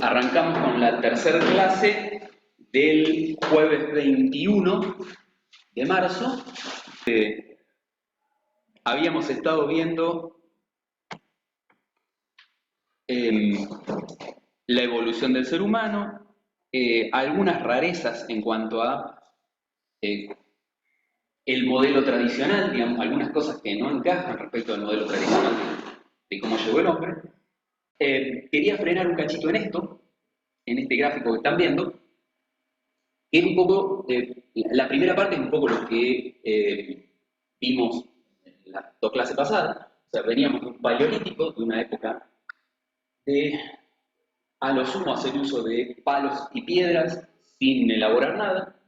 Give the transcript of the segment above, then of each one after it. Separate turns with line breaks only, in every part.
Arrancamos con la tercera clase del jueves 21 de marzo. Habíamos estado viendo la evolución del ser humano, algunas rarezas en cuanto a el modelo tradicional, digamos, algunas cosas que no encajan respecto al modelo tradicional de cómo llegó el hombre. Quería frenar un cachito en esto, en este gráfico que están viendo, que es un poco, la primera parte es un poco lo que vimos en las dos clases pasadas. O sea, veníamos de un paleolítico, de una época de, a lo sumo, hacer uso de palos y piedras sin elaborar nada.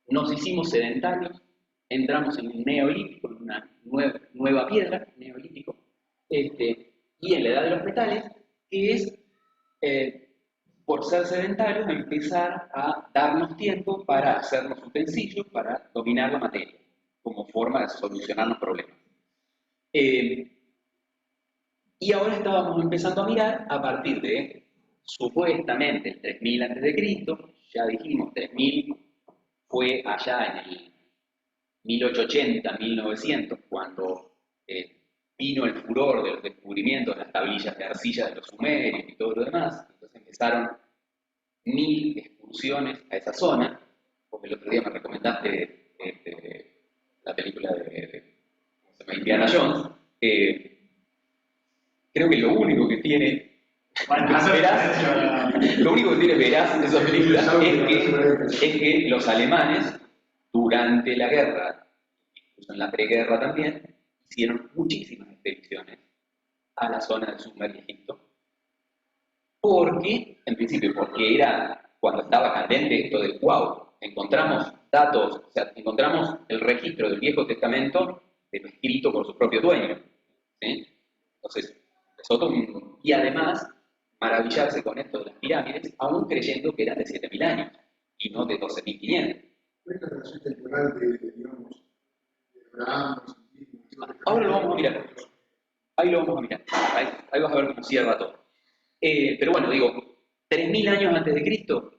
Nos hicimos sedentarios, entramos en un neolítico, en una nueva piedra, neolítico, y en la edad de los metales, que es, por ser sedentarios, empezar a darnos tiempo para hacernos utensilios, para dominar la materia, como forma de solucionar los problemas. Y ahora estábamos empezando a mirar a partir de, supuestamente, el 3000 a.C., ya dijimos, 3000 fue allá en el 1880, 1900, cuando vino el furor de los descubrimientos de las tablillas de arcilla de los sumerios y todo lo demás. Entonces empezaron 1000 excursiones a esa zona, porque el otro día me recomendaste la película de Indiana Jones. Creo que lo único que tiene veraz de esa película es que los alemanes, durante la guerra, incluso en la preguerra también, hicieron muchísimas expediciones a la zona del Sumer y Egipto, en principio, porque era cuando estaba candente esto de wow, encontramos datos, o sea, encontramos el registro del Viejo Testamento escrito por su propio dueño, ¿sí? Entonces, y además, maravillarse con esto de las pirámides, aún creyendo que eran de 7000 años y no de 12.500.
Esta relación temporal digamos, de Abraham,
ahora lo vamos a mirar. Ahí lo vamos a mirar. Ahí vas a ver cómo cierra todo. Pero bueno, digo, 3000 años antes de Cristo,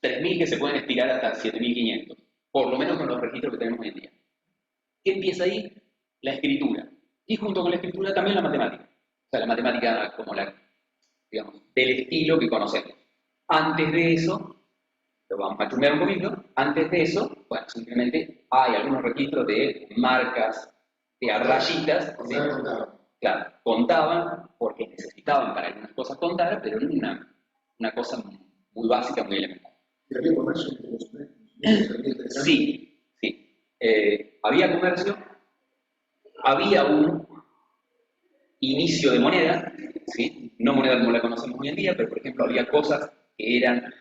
3000 que se pueden estirar hasta 7500, por lo menos con los registros que tenemos hoy en día. ¿Qué empieza ahí? La escritura. Y junto con la escritura también la matemática. O sea, la matemática como digamos, del estilo que conocemos. Antes de eso, lo vamos a chusmear un poquito, antes de eso, bueno, simplemente hay algunos registros de marcas, de rayitas. ¿Sí? Claro, contaban porque necesitaban para algunas cosas contar, pero era una cosa muy básica, muy elemental.
¿Y había comercio entre los
Sí, sí. Había comercio, había un inicio de moneda, ¿sí? No moneda como la conocemos hoy en día, pero por ejemplo había cosas que eran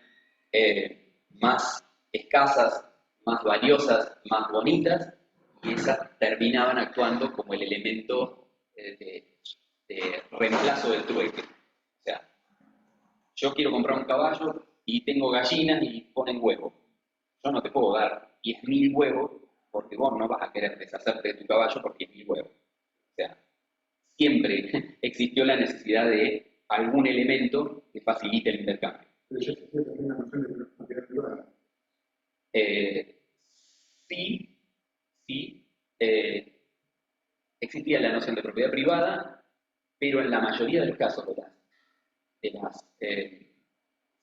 más escasas, más valiosas, más bonitas, y esas terminaban actuando como el elemento de reemplazo del trueque. O sea, yo quiero comprar un caballo y tengo gallinas y ponen huevos. Yo no te puedo dar 10.000 huevos porque vos no vas a querer deshacerte de tu caballo por 10.000 huevos. O sea, siempre existió la necesidad de algún elemento que facilite el intercambio.
Pero ya existía también la noción de propiedad privada.
Sí, existía la noción de propiedad privada, pero en la mayoría de los casos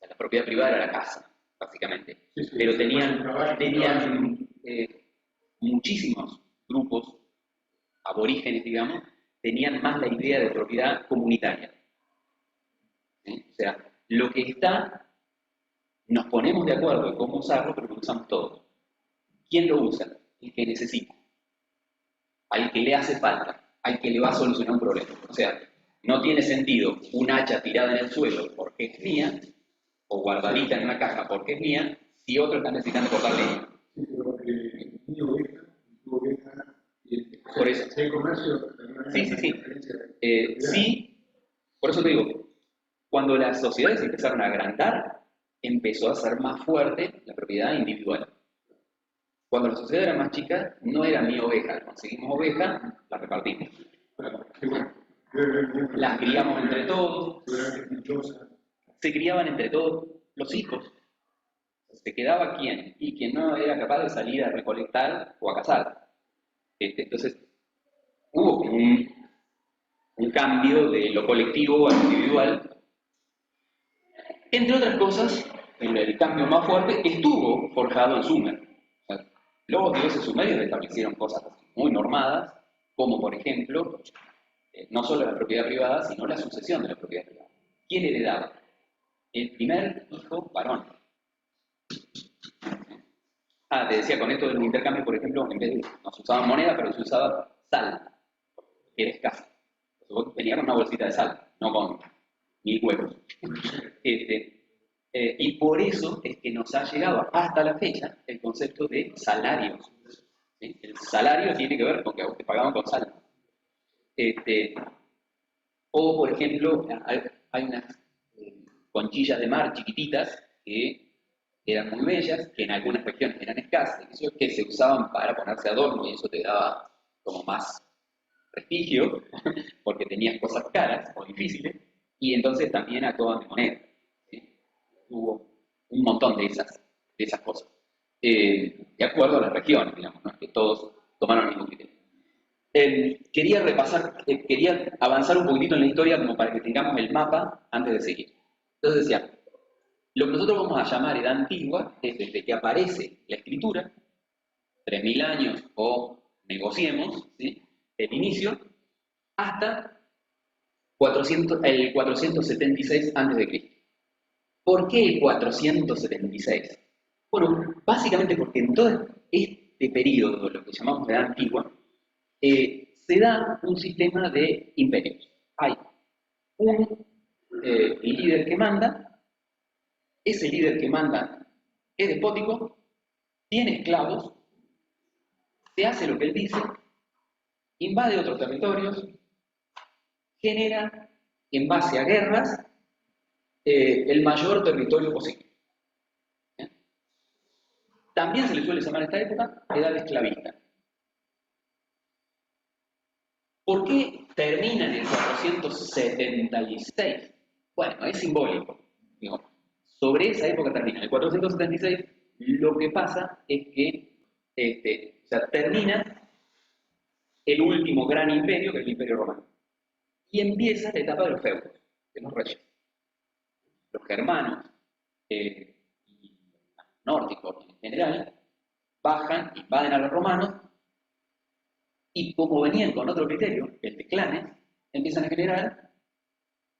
la propiedad privada era la casa, básicamente.
Sí,
pero tenían muchísimos grupos aborígenes, digamos, tenían más la idea de propiedad comunitaria. ¿Sí? O sea, lo que está, nos ponemos de acuerdo en cómo usarlo, pero lo usamos todos. ¿Quién lo usa? El que necesita, al que le hace falta, al que le va a solucionar un problema. O sea, no tiene sentido un hacha tirada en el suelo porque es mía, o guardadita en una caja porque es mía, si otro está necesitando cortar leña.
Sí, pero mi oveja, tu oveja,
por eso.
¿hay comercio?
Sí. Sí, por eso te digo, cuando las sociedades empezaron a agrandar, empezó a ser más fuerte la propiedad individual. Cuando la sociedad era más chica, no era mi oveja, conseguimos oveja, la repartimos. Las criamos entre todos. se criaban entre todos los hijos. Se quedaba quien, y quien no era capaz de salir a recolectar o a cazar. Entonces, hubo como un cambio de lo colectivo a lo individual. Entre otras cosas, el cambio más fuerte estuvo forjado en Sumer. O sea, los dioses sumerios establecieron cosas muy normadas, como por ejemplo, no solo la propiedad privada, sino la sucesión de la propiedad privada. ¿Quién heredaba? El primer hijo varón. Te decía, con esto del intercambio, por ejemplo, en vez de no se usaba moneda, pero se usaba sal, que era escasa. Vos venía con una bolsita de sal, no con 1000 huevos. Y por eso es que nos ha llegado hasta la fecha el concepto de salarios. ¿Sí? El salario tiene que ver con que a vos te pagaban con sal. O, por ejemplo, hay unas conchillas de mar chiquititas que eran muy bellas, que en algunas regiones eran escasas, que se usaban para ponerse adorno y eso te daba como más prestigio, porque tenías cosas caras o difíciles, y entonces también actuaban de moneda. ¿Sí? Hubo un montón de esas cosas. De acuerdo a las regiones, digamos, ¿no? Que todos tomaron el mismo criterio. Quería repasar, quería avanzar un poquitito en la historia como para que tengamos el mapa antes de seguir. Entonces decía, lo que nosotros vamos a llamar edad antigua es desde que aparece la escritura, 3000 años o negociemos, ¿sí? El inicio, hasta el 476 a.C. ¿Por qué el 476? Bueno, básicamente porque en todo este periodo, lo que llamamos edad antigua, se da un sistema de imperios. Hay un líder que manda, ese líder que manda es despótico, tiene esclavos, se hace lo que él dice, invade otros territorios, genera, en base a guerras, el mayor territorio posible. ¿Eh? También se le suele llamar a esta época edad esclavista. ¿Por qué termina en el 476? Bueno, es simbólico. Digo, sobre esa época termina. En el 476 lo que pasa es que o sea, termina el último gran imperio, que es el Imperio Romano. Y empieza la etapa de los feudos, de los reyes. Los germanos y los nórdicos en general bajan, invaden a los romanos y como venían con otro criterio, el de clanes, empiezan a generar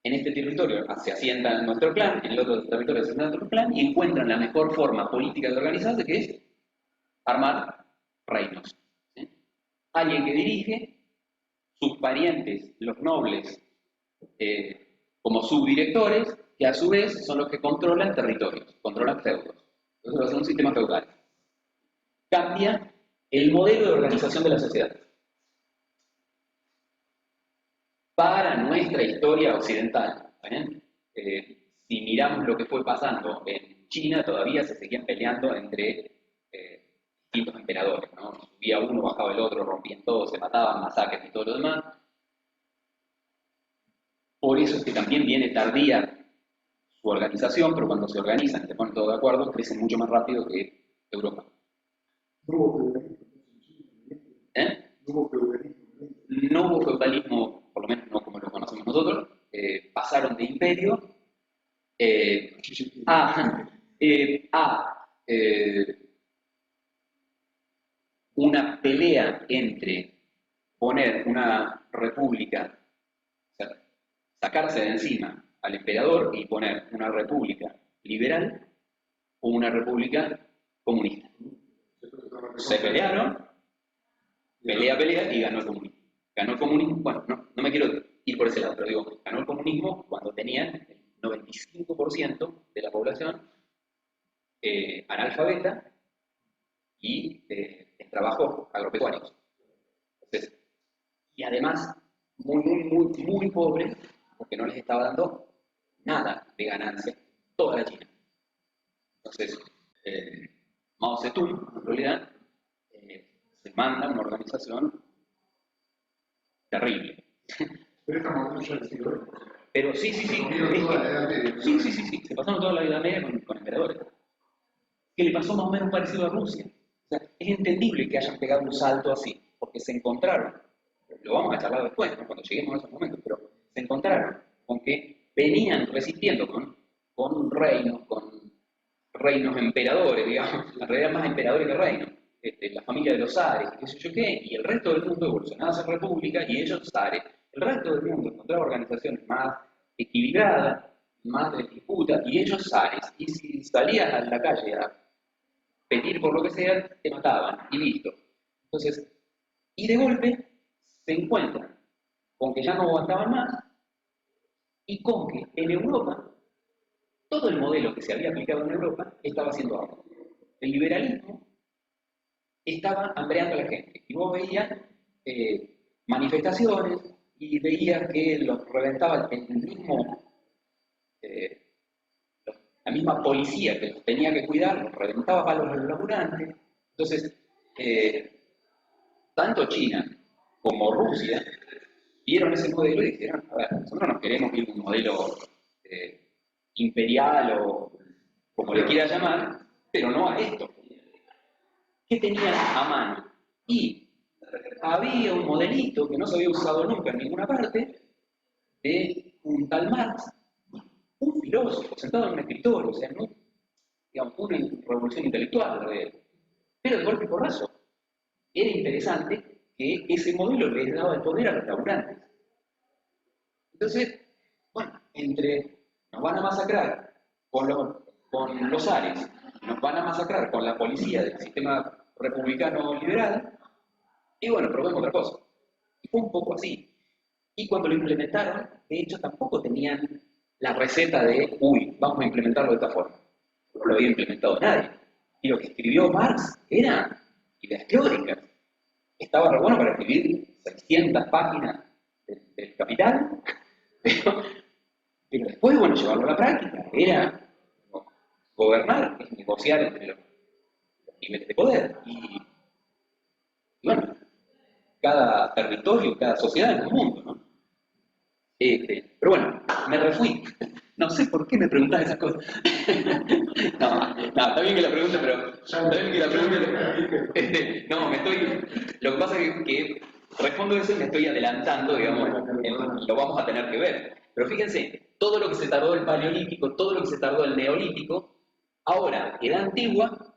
en este territorio se asienta nuestro clan, en el otro territorio se asienta otro clan y encuentran la mejor forma política de organizarse que es armar reinos. ¿Sí? Alguien que dirige, sus parientes, los nobles, como subdirectores, que a su vez son los que controlan territorios, controlan feudos. Entonces va a ser un sistema feudal. Cambia el modelo de organización de la sociedad. Para nuestra historia occidental, si miramos lo que fue pasando en China, todavía se seguían peleando entre distintos emperadores, ¿no? Subía uno, bajaba el otro, rompían todo, se mataban, masacres y todo lo demás. Por eso es que también viene tardía su organización, pero cuando se organizan y se ponen todos de acuerdo, crecen mucho más rápido que Europa.
No hubo feudalismo.
No hubo feudalismo, por lo menos no como lo conocemos nosotros, pasaron de imperio a una pelea entre poner una república, o sea, sacarse de encima al emperador y poner una república liberal o una república comunista. Se pelearon, pelea y ganó el comunismo. Ganó el comunismo, bueno, no me quiero ir por ese lado, pero digo, ganó el comunismo cuando tenían el 95% de la población analfabeta y en trabajos agropecuarios. Entonces, y además, muy pobres, porque no les estaba dando nada de ganancia toda la China. Entonces, Mao Zedong, en realidad, se manda una organización terrible.
Pero estamos hablando ya del siglo XX.
Pero sí, sí, sí.
Comieron toda la Edad Media.
Sí, sí, sí, sí. Se pasaron toda la Edad Media con emperadores. Que le pasó más o menos parecido a Rusia. O sea, es entendible que hayan pegado un salto así, porque se encontraron, lo vamos a charlar después, ¿no? Cuando lleguemos a esos momentos, pero se encontraron con que venían resistiendo con reinos emperadores, digamos, en realidad más emperadores que reinos, la familia de los zares, qué sé yo qué, y el resto del mundo evolucionaba a ser república y ellos zares. El resto del mundo encontraba organizaciones más equilibradas, más de disputa, y ellos zares. Y si salías a la calle a pedir por lo que sea, te mataban y listo. Entonces, y de golpe se encuentran con que ya no aguantaban más y con que en Europa todo el modelo que se había aplicado en Europa estaba haciendo agua. El liberalismo estaba hambreando a la gente. Y vos veías manifestaciones y veías que los reventaba el mismo, eh, la misma policía que los tenía que cuidar, los reventaba a los laburantes. Entonces, tanto China como Rusia vieron ese modelo y dijeron, a ver, nosotros nos queremos ir un modelo eh, imperial o como le quiera llamar, pero no a esto. ¿Qué tenían a mano? Y había un modelito que no se había usado nunca en ninguna parte de un tal Marx, un filósofo sentado en un escritorio, o sea, ¿no? Digamos, una revolución intelectual, pero de golpe y porrazo. Era interesante que ese modelo les daba el poder a los laburantes. Entonces, bueno, entre nos van a masacrar con los Ares, nos van a masacrar con la policía del sistema republicano liberal, y bueno, probemos otra cosa. Y fue un poco así. Y cuando lo implementaron, de hecho, tampoco tenían la receta de, uy, vamos a implementarlo de esta forma. No lo había implementado nadie. Y lo que escribió Marx era ideas teóricas. Estaba re bueno para escribir 600 páginas del Capital, pero, pero después, bueno, llevarlo a la práctica era gobernar, es negociar entre los niveles de poder. Y bueno, cada territorio, cada sociedad es un mundo, ¿no? Pero bueno, me refui. No sé por qué me preguntas esas cosas. No, no, está bien que la pregunte, pero. Está bien que la pregunte. No, me estoy. Lo que pasa es que respondo eso y me estoy adelantando, digamos, lo vamos a tener que ver. Pero fíjense, todo lo que se tardó el Paleolítico, todo lo que se tardó el Neolítico, ahora, edad antigua,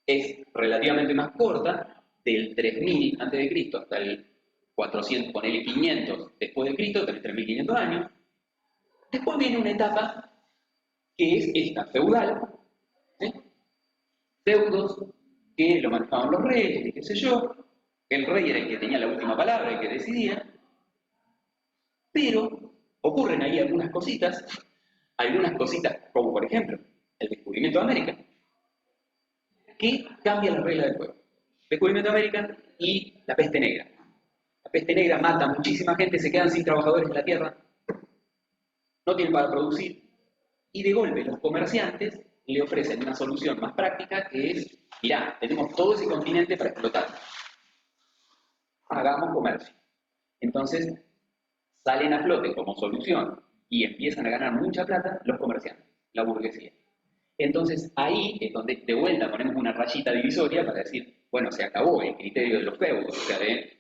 es relativamente más corta, del 3000 a.C. hasta el 400, ponele 500 después de Cristo, 3500 años. Después viene una etapa que es esta, feudal, ¿sí? Feudos que lo manejaban los reyes, qué sé yo, el rey era el que tenía la última palabra, el que decidía, pero ocurren ahí algunas cositas como por ejemplo el descubrimiento de América, que cambia las reglas del juego. Descubrimiento de América y la peste negra. La peste negra mata a muchísima gente, se quedan sin trabajadores en la tierra, no tienen para producir, y de golpe los comerciantes le ofrecen una solución más práctica que es, mirá, tenemos todo ese continente para explotar, hagamos comercio. Entonces salen a flote como solución y empiezan a ganar mucha plata los comerciantes, la burguesía. Entonces ahí es donde de vuelta ponemos una rayita divisoria para decir, bueno, se acabó el criterio de los feudos, o sea, de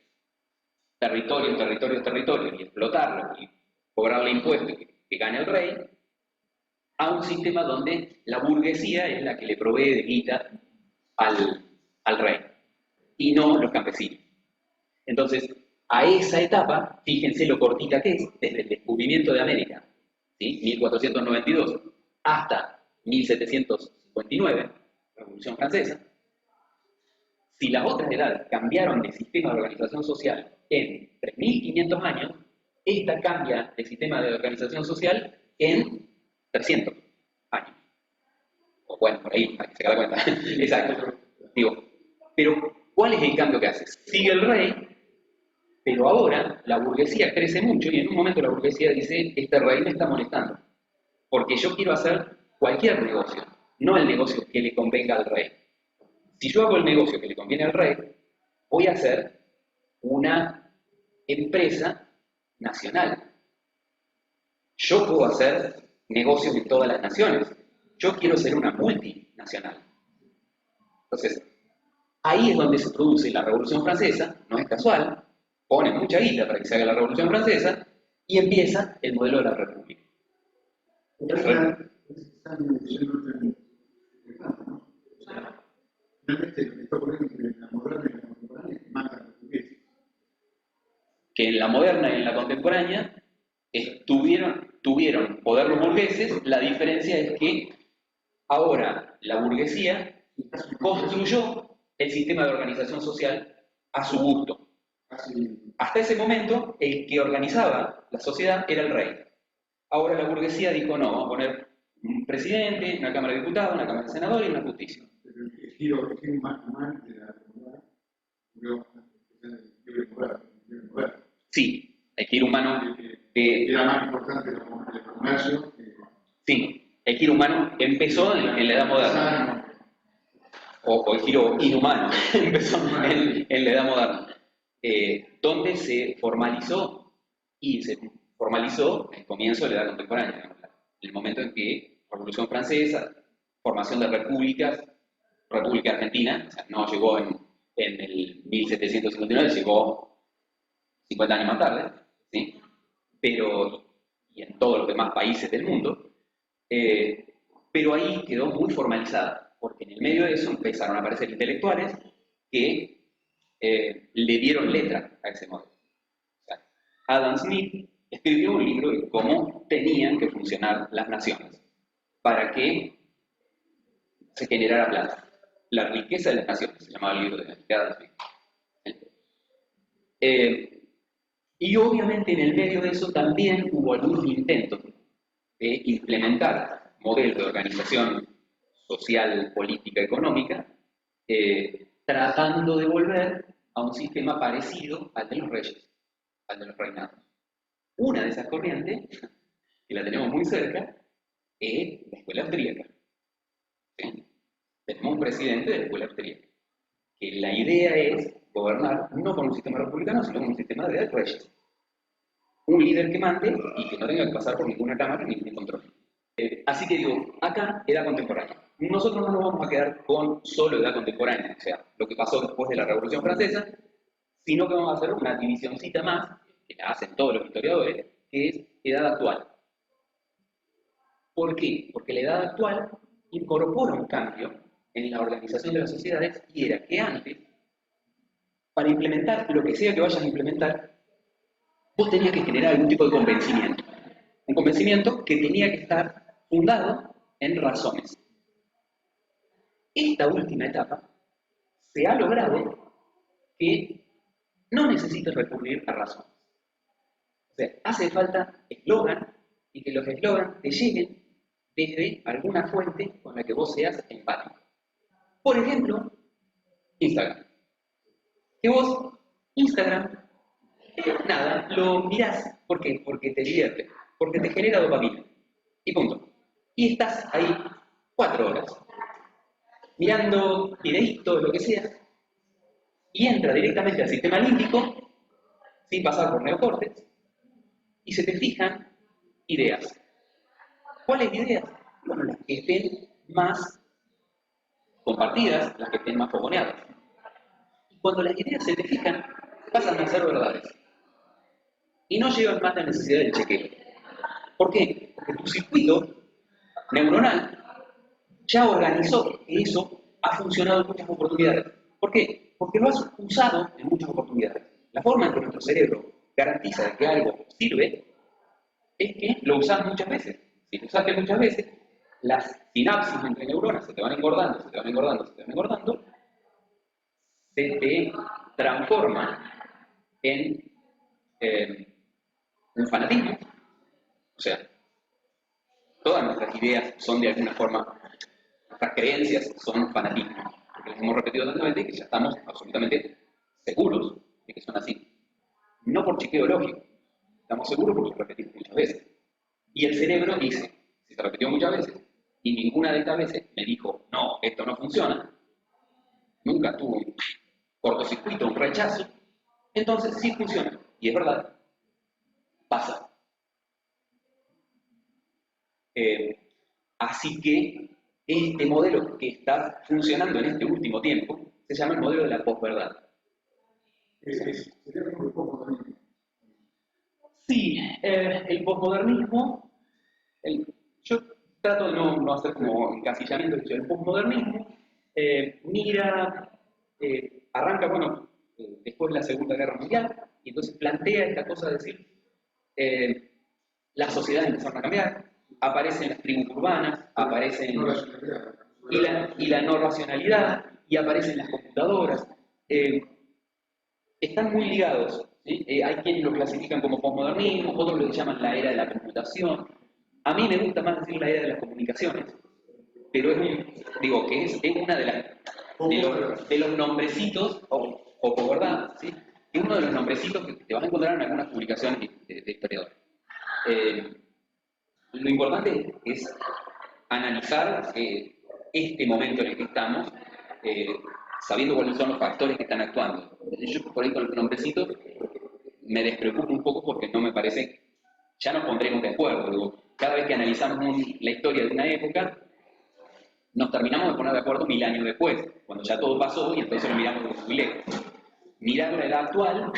territorio, territorio, territorio, y explotarlo y cobrarle impuestos que gane el rey, a un sistema donde la burguesía es la que le provee de guita al rey y no los campesinos. Entonces, a esa etapa, fíjense lo cortita que es, desde el descubrimiento de América, ¿sí? 1492, hasta 1759, Revolución Francesa. Si las otras edades cambiaron de sistema de organización social en 3500 años, esta cambia de sistema de organización social en 300 años. O bueno, por ahí, para que se haga la cuenta. Exacto. Digo, pero ¿cuál es el cambio que hace? Sigue el rey, pero ahora la burguesía crece mucho y en un momento la burguesía dice, este rey me está molestando, porque yo quiero hacer cualquier negocio, no el negocio que le convenga al rey. Si yo hago el negocio que le conviene al rey, voy a hacer una empresa nacional. Yo puedo hacer negocios en todas las naciones. Yo quiero ser una multinacional. Entonces, ahí es donde se produce la Revolución Francesa, no es casual, ponen mucha guita para que se haga la Revolución Francesa y empieza el modelo de la República. Que en la moderna y en la contemporánea tuvieron poder los burgueses, la diferencia es que ahora la burguesía construyó el sistema de organización social a su gusto. Hasta ese momento, el que organizaba la sociedad era el rey. Ahora la burguesía dijo, no, vamos a poner un presidente, una Cámara de Diputados, una Cámara de Senadores y una justicia. Sí, el giro humano
era más importante el comercio.
Sí, el giro humano empezó en la Edad Moderna. O el giro inhumano empezó en la Edad Moderna. Donde se formalizó el comienzo de la Edad Contemporánea, el momento en que Revolución Francesa, formación de repúblicas, República Argentina, o sea, no llegó en el 1759, llegó 50 años más tarde, ¿sí? Pero, y en todos los demás países del mundo, pero ahí quedó muy formalizada, porque en el medio de eso empezaron a aparecer intelectuales que le dieron letra a ese modelo. O sea, Adam Smith escribió un libro de cómo tenían que funcionar las naciones para que se generara plata. La riqueza de las naciones, se llamaba el libro de Adam Smith. Y obviamente en el medio de eso también hubo algunos intentos de implementar modelos de organización social, política, económica, tratando de volver a un sistema parecido al de los reyes, al de los reinados. Una de esas corrientes, que la tenemos muy cerca, es la escuela austríaca. ¿Sí? Tenemos un presidente de la escuela austríaca, que la idea es gobernar no con un sistema republicano, sino con un sistema de reyes. Un líder que mande y que no tenga que pasar por ninguna cámara ni ningún control. Así que digo, acá edad contemporánea. Nosotros no nos vamos a quedar con solo edad contemporánea, o sea, lo que pasó después de la Revolución Francesa, sino que vamos a hacer una divisioncita más, que la hacen todos los historiadores, que es edad actual. ¿Por qué? Porque la edad actual incorpora un cambio en la organización de las sociedades y era que antes, para implementar lo que sea que vayas a implementar, vos tenías que generar algún tipo de convencimiento. Un convencimiento que tenía que estar fundado en razones. Esta última etapa se ha logrado que no necesites recurrir a razones. O sea, hace falta eslogan y que los eslogans te lleguen desde alguna fuente con la que vos seas empático. Por ejemplo, Instagram. Que vos, Instagram, nada, lo mirás. ¿Por qué? Porque te divierte, porque te genera dopamina. Y punto. Y estás ahí 4 horas, mirando videitos, lo que sea, y entra directamente al sistema límbico, sin pasar por neocórtex, y se te fijan ideas. ¿Cuáles ideas? Bueno, las que estén más compartidas, las que estén más fogoneadas. Y cuando las ideas se te fijan, pasan a ser verdades. Y no llevan más la necesidad del chequeo. ¿Por qué? Porque tu circuito neuronal ya organizó que eso ha funcionado en muchas oportunidades. ¿Por qué? Porque lo has usado en muchas oportunidades. La forma en que nuestro cerebro garantiza que algo sirve es que lo usas muchas veces. Si lo usaste muchas veces, las sinapsis entre neuronas se te van engordando, se te van engordando, se te van engordando, se te transforman en un fanatismo. O sea, todas nuestras ideas son de alguna forma, nuestras creencias son fanatismo, porque las hemos repetido tantas veces que ya estamos absolutamente seguros de que son así. No por chequeo lógico, estamos seguros porque lo repetimos muchas veces. Y el cerebro dice, si se repitió muchas veces y ninguna de estas veces me dijo, no, esto no funciona, nunca tuvo un cortocircuito, un rechazo, entonces sí funciona. Y es verdad, pasa. Así que este modelo que está funcionando en este último tiempo se llama el modelo de la posverdad.
Sería como el postmodernismo.
Sí, el posmodernismo, yo trato de no hacer como encasillamiento, el posmodernismo mira, arranca, bueno, después de la Segunda Guerra Mundial, y entonces plantea esta cosa de decir, las sociedades empezaron a cambiar, aparecen las tribus urbanas, aparecen y la no racionalidad, y aparecen las computadoras. Están muy ligados, ¿sí? Hay quienes lo clasifican como posmodernismo, otros lo llaman la era de la computación. A mí me gusta más decir la era de las comunicaciones, pero digo que es una de los nombrecitos, o posverdad, ¿sí? Es uno de los nombrecitos que te vas a encontrar en algunas publicaciones de historiadores. Lo importante es analizar este momento en el que estamos, sabiendo cuáles son los factores que están actuando. Yo por ahí con el nombrecito me despreocupo un poco porque no me parece, ya nos pondremos de acuerdo. Digo, cada vez que analizamos la historia de una época, nos terminamos de poner de acuerdo 1000 años después, cuando ya todo pasó y entonces lo miramos desde muy lejos. Mirar la edad actual,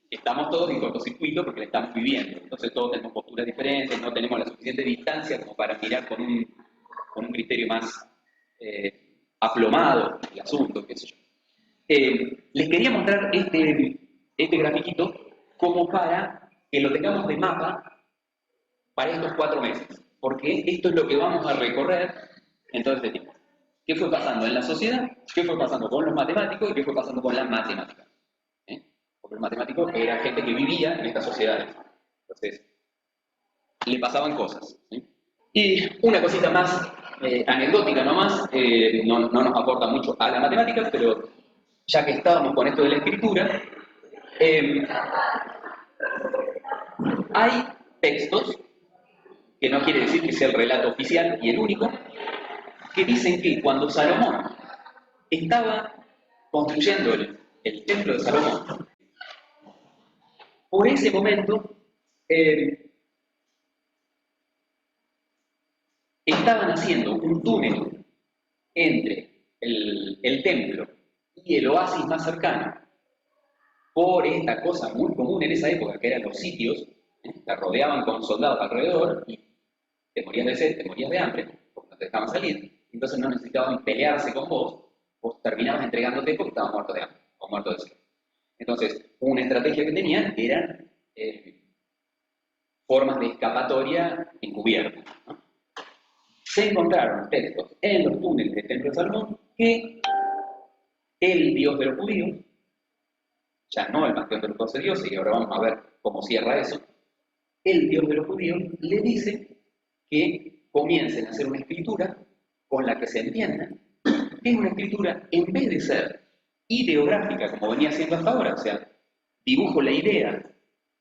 estamos todos en cortocircuito porque la estamos viviendo. Entonces todos tenemos posturas diferentes, no tenemos la suficiente distancia como para mirar con un criterio más aplomado el asunto, qué sé yo. Les quería mostrar este grafiquito como para que lo tengamos de mapa para estos 4 meses, porque esto es lo que vamos a recorrer en todo este tiempo. ¿Qué fue pasando en la sociedad? ¿Qué fue pasando con los matemáticos? ¿Y qué fue pasando con las matemáticas? Porque los matemáticos era gente que vivía en estas sociedades. Entonces, le pasaban cosas. ¿Sí? Y una cosita más anecdótica nomás, no nos aporta mucho a la matemática, pero ya que estábamos con esto de la escritura, hay textos, que no quiere decir que sea el relato oficial y el único, que dicen que cuando Salomón estaba construyendo el templo de Salomón, por ese momento estaban haciendo un túnel entre el templo y el oasis más cercano por esta cosa muy común en esa época, que eran los sitios, te rodeaban con soldados alrededor y te morías de sed, te morías de hambre, porque no te dejaban salir, entonces no necesitaban pelearse con vos terminabas entregándote porque estabas muerto de hambre o muerto de sed. Entonces, una estrategia que tenían eran formas de escapatoria encubiertas, ¿no? Se encontraron textos en los túneles del Templo de Salomón que el Dios de los judíos, ya no el panteón de los 12 dioses, y ahora vamos a ver cómo cierra eso, el Dios de los judíos le dice que comiencen a hacer una escritura con la que se entiendan, que es una escritura, en vez de ser ideográfica, como venía haciendo hasta ahora, o sea, dibujo la idea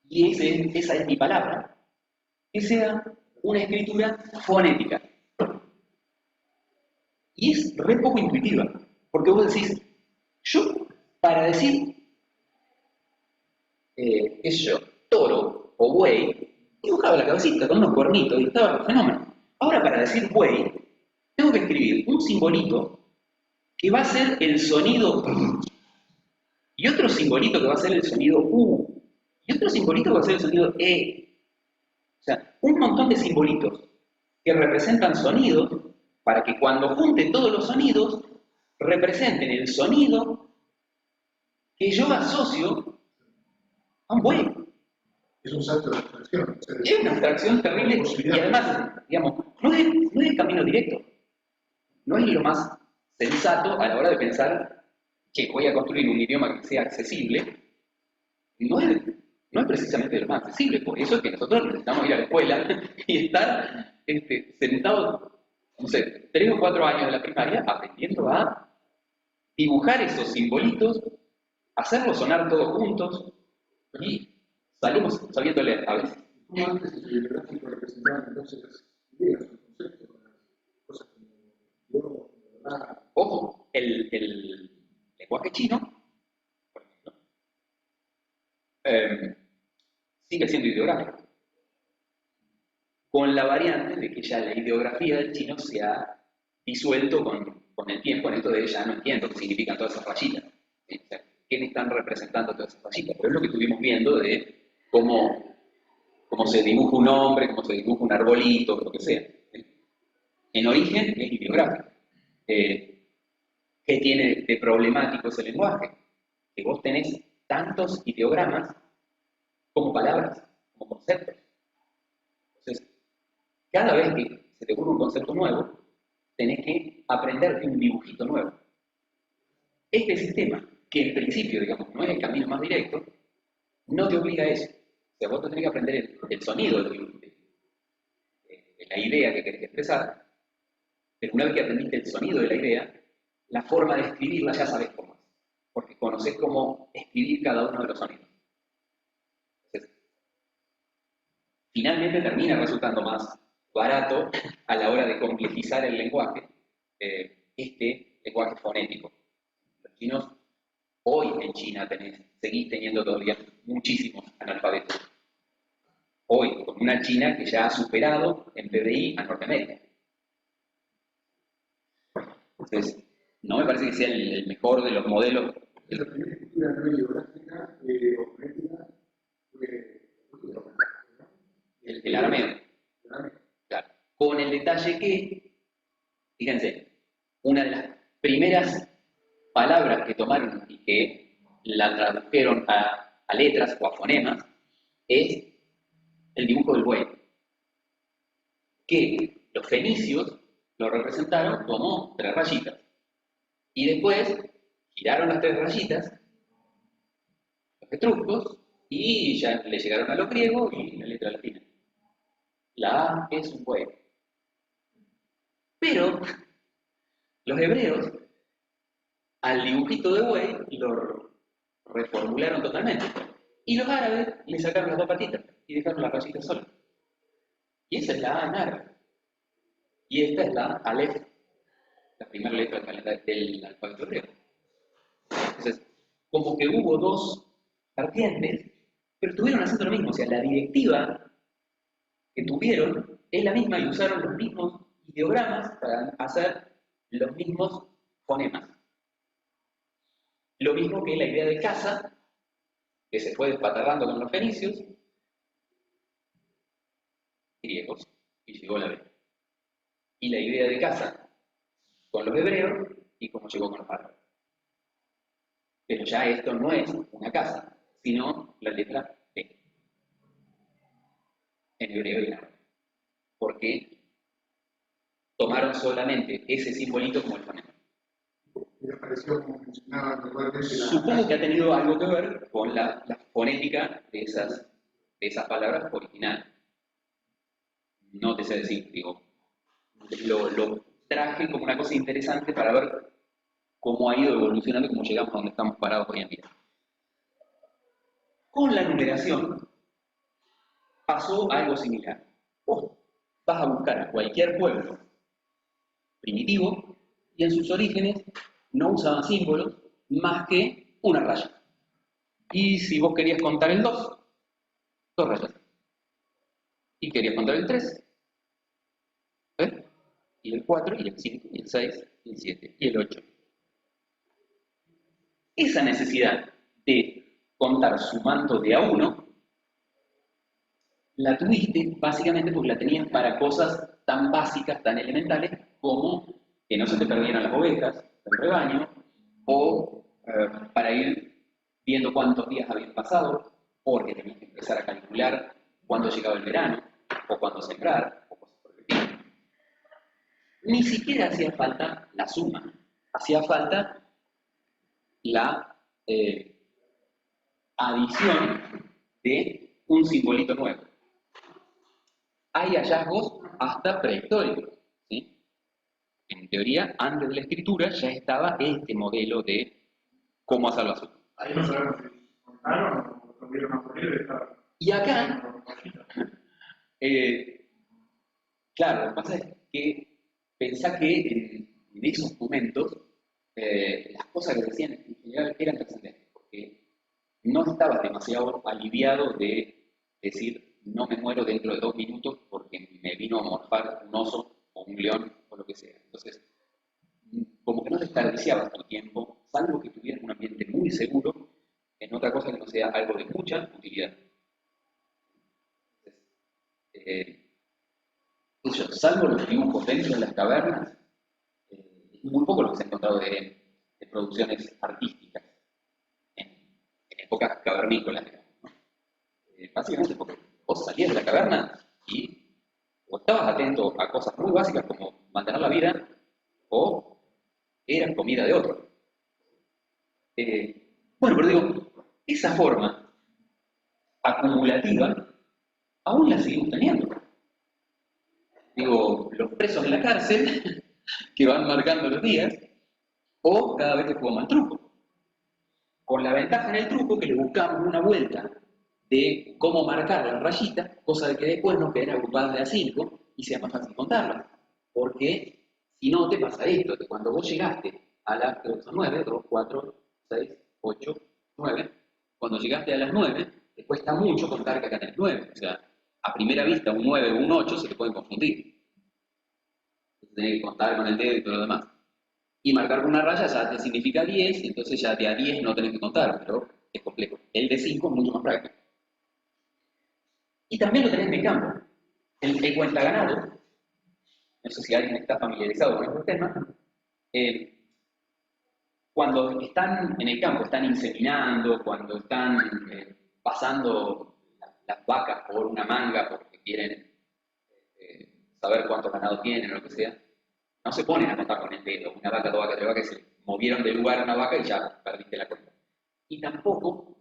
y esa es mi palabra, que sea una escritura fonética. Y es re poco intuitiva, porque vos decís, yo para decir, qué sé yo, toro o buey, dibujaba la cabecita con unos cuernitos y estaba fenómeno. Ahora para decir buey, tengo que escribir un simbolito que va a ser el sonido y otro simbolito que va a ser el sonido U, y otro simbolito que va a ser el sonido E. O sea, un montón de simbolitos que representan sonidos para que cuando junte todos los sonidos representen el sonido que yo asocio a un buey.
Es un salto de abstracción.
Es una abstracción terrible y además, digamos, no es el camino directo. No es lo más sensato a la hora de pensar que voy a construir un idioma que sea accesible. No es precisamente lo más accesible, por eso es que nosotros necesitamos ir a la escuela y estar sentados, no sé, 3 o 4 años de la primaria aprendiendo a dibujar esos simbolitos, hacerlos sonar todos juntos y salimos sabiendo leer a veces.
¿Cómo antes el bibliográfico representaba entonces las ideas, los conceptos, las cosas como yo, verdad?
Ojo, el lenguaje chino, por ejemplo, sigue siendo ideográfico. Con la ya la ideografía del chino se ha disuelto con el tiempo en esto de ya no entiendo qué significan todas esas rayitas. ¿Sí? O sea, ¿qué me están representando todas esas rayitas? Pero es lo que estuvimos viendo de cómo se dibuja un hombre, cómo se dibuja un arbolito, lo que sea. ¿Sí? En origen es ideográfico. ¿Qué tiene de problemático ese lenguaje? Que vos tenés tantos ideogramas como palabras, como conceptos. Entonces, cada vez que se te ocurre un concepto nuevo, tenés que aprenderte un dibujito nuevo. Este sistema, que en principio, digamos, no es el camino más directo, no te obliga a eso. O sea, vos te tenés que aprender el sonido de la idea que querés expresar, pero una vez que aprendiste el sonido de la idea, la forma de escribirla ya sabes cómo es, porque conoces cómo escribir cada uno de los sonidos. Entonces, finalmente termina resultando más barato a la hora de complejizar el lenguaje, este lenguaje fonético. Los chinos, hoy en China seguís teniendo todavía muchísimos analfabetos. Hoy, con una China que ya ha superado en PBI a Norteamérica. Entonces, no me parece que sea el mejor de los modelos.
La primera escritura no ideográfica o fonética fue
El arameo. Claro. Con el detalle que, fíjense, una de las primeras palabras que tomaron y que la tradujeron a letras o a fonemas es el dibujo del buey, que los fenicios lo representaron como 3 rayitas. Y después giraron las 3 rayitas, los etruscos, y ya le llegaron a los griegos y la letra latina. La A es un buey. Pero los hebreos, al dibujito de buey, lo reformularon totalmente. Y los árabes le sacaron las 2 patitas y dejaron las rayitas solas. Y esa es la A en árabe. Y esta es la Aleph, la primera letra del alfabeto hebreo. Entonces, como que hubo 2 vertientes, pero estuvieron haciendo lo mismo. O sea, la directiva que tuvieron es la misma y usaron los mismos ideogramas para hacer los mismos fonemas. Lo mismo que la idea de casa, que se fue despatarrando con los fenicios, griegos, y llegó la B. Y la idea de casa con los hebreos y cómo llegó con los árabes. Pero ya esto no es una casa, sino la letra B, en hebreo y en árabe. Porque tomaron solamente ese simbolito como el fonema.
Me pareció como funcionaba normalmente la...
Supongo que ha tenido algo que ver con la fonética de esas palabras originales. No te sé decir, digo, lo traje como una cosa interesante para ver cómo ha ido evolucionando y cómo llegamos a donde estamos parados hoy en día. Con la numeración pasó algo similar. Vos vas a buscar a cualquier pueblo primitivo y en sus orígenes no usaban símbolos más que una raya. Y si vos querías contar el 2, 2 rayas. Y querías contar el 3, ¿eh? Y el 4, y el 5, y el 6, y el 7, y el 8. Esa necesidad de contar sumando de a 1 la tuviste básicamente porque la tenías para cosas tan básicas, tan elementales, como que no se te perdieran las ovejas del rebaño, o para ir viendo cuántos días habían pasado, porque tenías que empezar a calcular cuándo llegaba el verano, o cuándo sembrar, o cosas por el estilo. Ni siquiera hacía falta la suma, hacía falta la adición de un simbolito nuevo. Hay hallazgos hasta prehistóricos, ¿sí? En teoría, antes de la escritura ya estaba este modelo de cómo hacer la suma.
Ahí no sabemos si contaron o tuvieron a poner.
Y acá, claro, lo que pasa es que pensá que en esos momentos las cosas que decían en general eran trascendentes, porque no estabas demasiado aliviado de decir no me muero dentro de 2 minutos porque me vino a morfar un oso o un león o lo que sea. Entonces, como que no desperdiciabas tu tiempo, salvo que tuvieras un ambiente muy seguro, en otra cosa que no sea algo de mucha utilidad. Entonces, salvo los dibujos dentro de las cavernas, es muy poco lo que se ha encontrado de producciones artísticas en épocas cavernícolas, digamos, ¿no? Básicamente porque vos salías de la caverna y o estabas atento a cosas muy básicas como mantener la vida, o eras comida de otro. Bueno, pero digo, esa forma acumulativa aún la seguimos teniendo. Digo, los presos en la cárcel que van marcando los días, o cada vez que jugamos al truco. Con la ventaja en el truco que le buscamos una vuelta de cómo marcar las rayitas, cosa de que después nos queden agrupadas de a 5 y sea más fácil contarlas. Porque si no te pasa esto, que cuando vos llegaste a las, creo que son 9, 2, 4, 6, 8, 9, cuando llegaste a las 9, te cuesta mucho contar que acá tenés 9. O sea, a primera vista un 9 o un 8 se te pueden confundir. Tenés que contar con el dedo y todo lo demás. Y marcar con una raya ya te significa 10, entonces ya de a 10 no tenés que contar, pero es complejo. El de 5 es mucho más práctico. Y también lo tenés en el campo. El cuentaganado, no sé si alguien está familiarizado con estos temas, eh, cuando están en el campo, están inseminando, cuando están pasando las vacas por una manga porque quieren saber cuántos ganados tienen o lo que sea, no se ponen a contar con el dedo, una vaca, dos vacas, tres vacas, se movieron del lugar una vaca y ya perdiste la cuenta. Y tampoco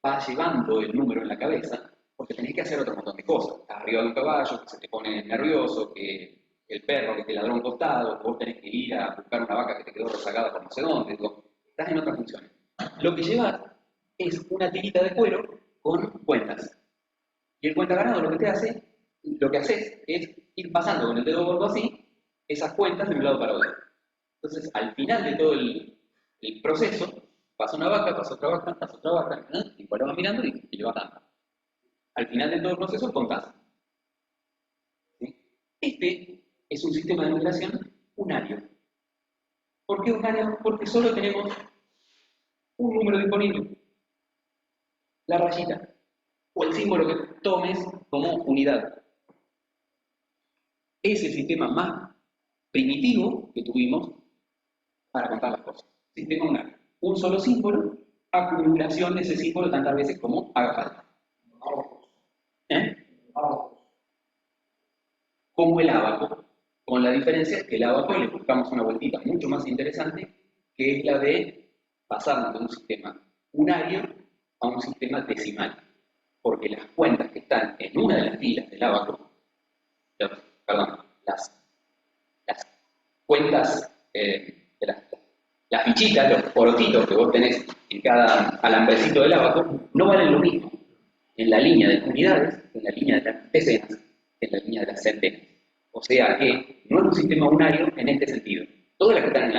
vas llevando el número en la cabeza, porque tenés que hacer otro montón de cosas. Estás arriba de un caballo, que se te pone nervioso, que el perro que te ladró a un costado, vos tenés que ir a buscar una vaca que te quedó rezagada por no sé dónde, estás en otras funciones. Lo que llevas es una tirita de cuero con cuentas. Y el cuentaganado lo que haces es ir pasando con el dedo gordo así, esas cuentas de un lado para otro. Entonces, al final de todo el proceso, pasa una vaca, pasa otra vaca, ¿eh? Y después lo vas mirando y le vas dando. Al final de todo el proceso, contás. ¿Sí? Este es un sistema de numeración unario. ¿Por qué unario? Porque solo tenemos un número disponible, la rayita, o el símbolo que tomes como unidad. Es el sistema más primitivo que tuvimos para contar las cosas. Sistema unario. Un solo símbolo, acumulación de ese símbolo tantas veces como haga falta. ¿Eh? Como el ábaco, con la diferencia que el ábaco le buscamos una vueltita mucho más interesante, que es la de pasarnos de un sistema unario a un sistema decimal. Porque las cuentas que están en una de las filas del ábaco, perdón, las cuentas, las fichitas, los porotitos que vos tenés en cada alambrecito del ábaco, no valen lo mismo en la línea de unidades, en la línea de las decenas, en la línea de las centenas. O sea que no es un sistema unario en este sentido. Todas las que están en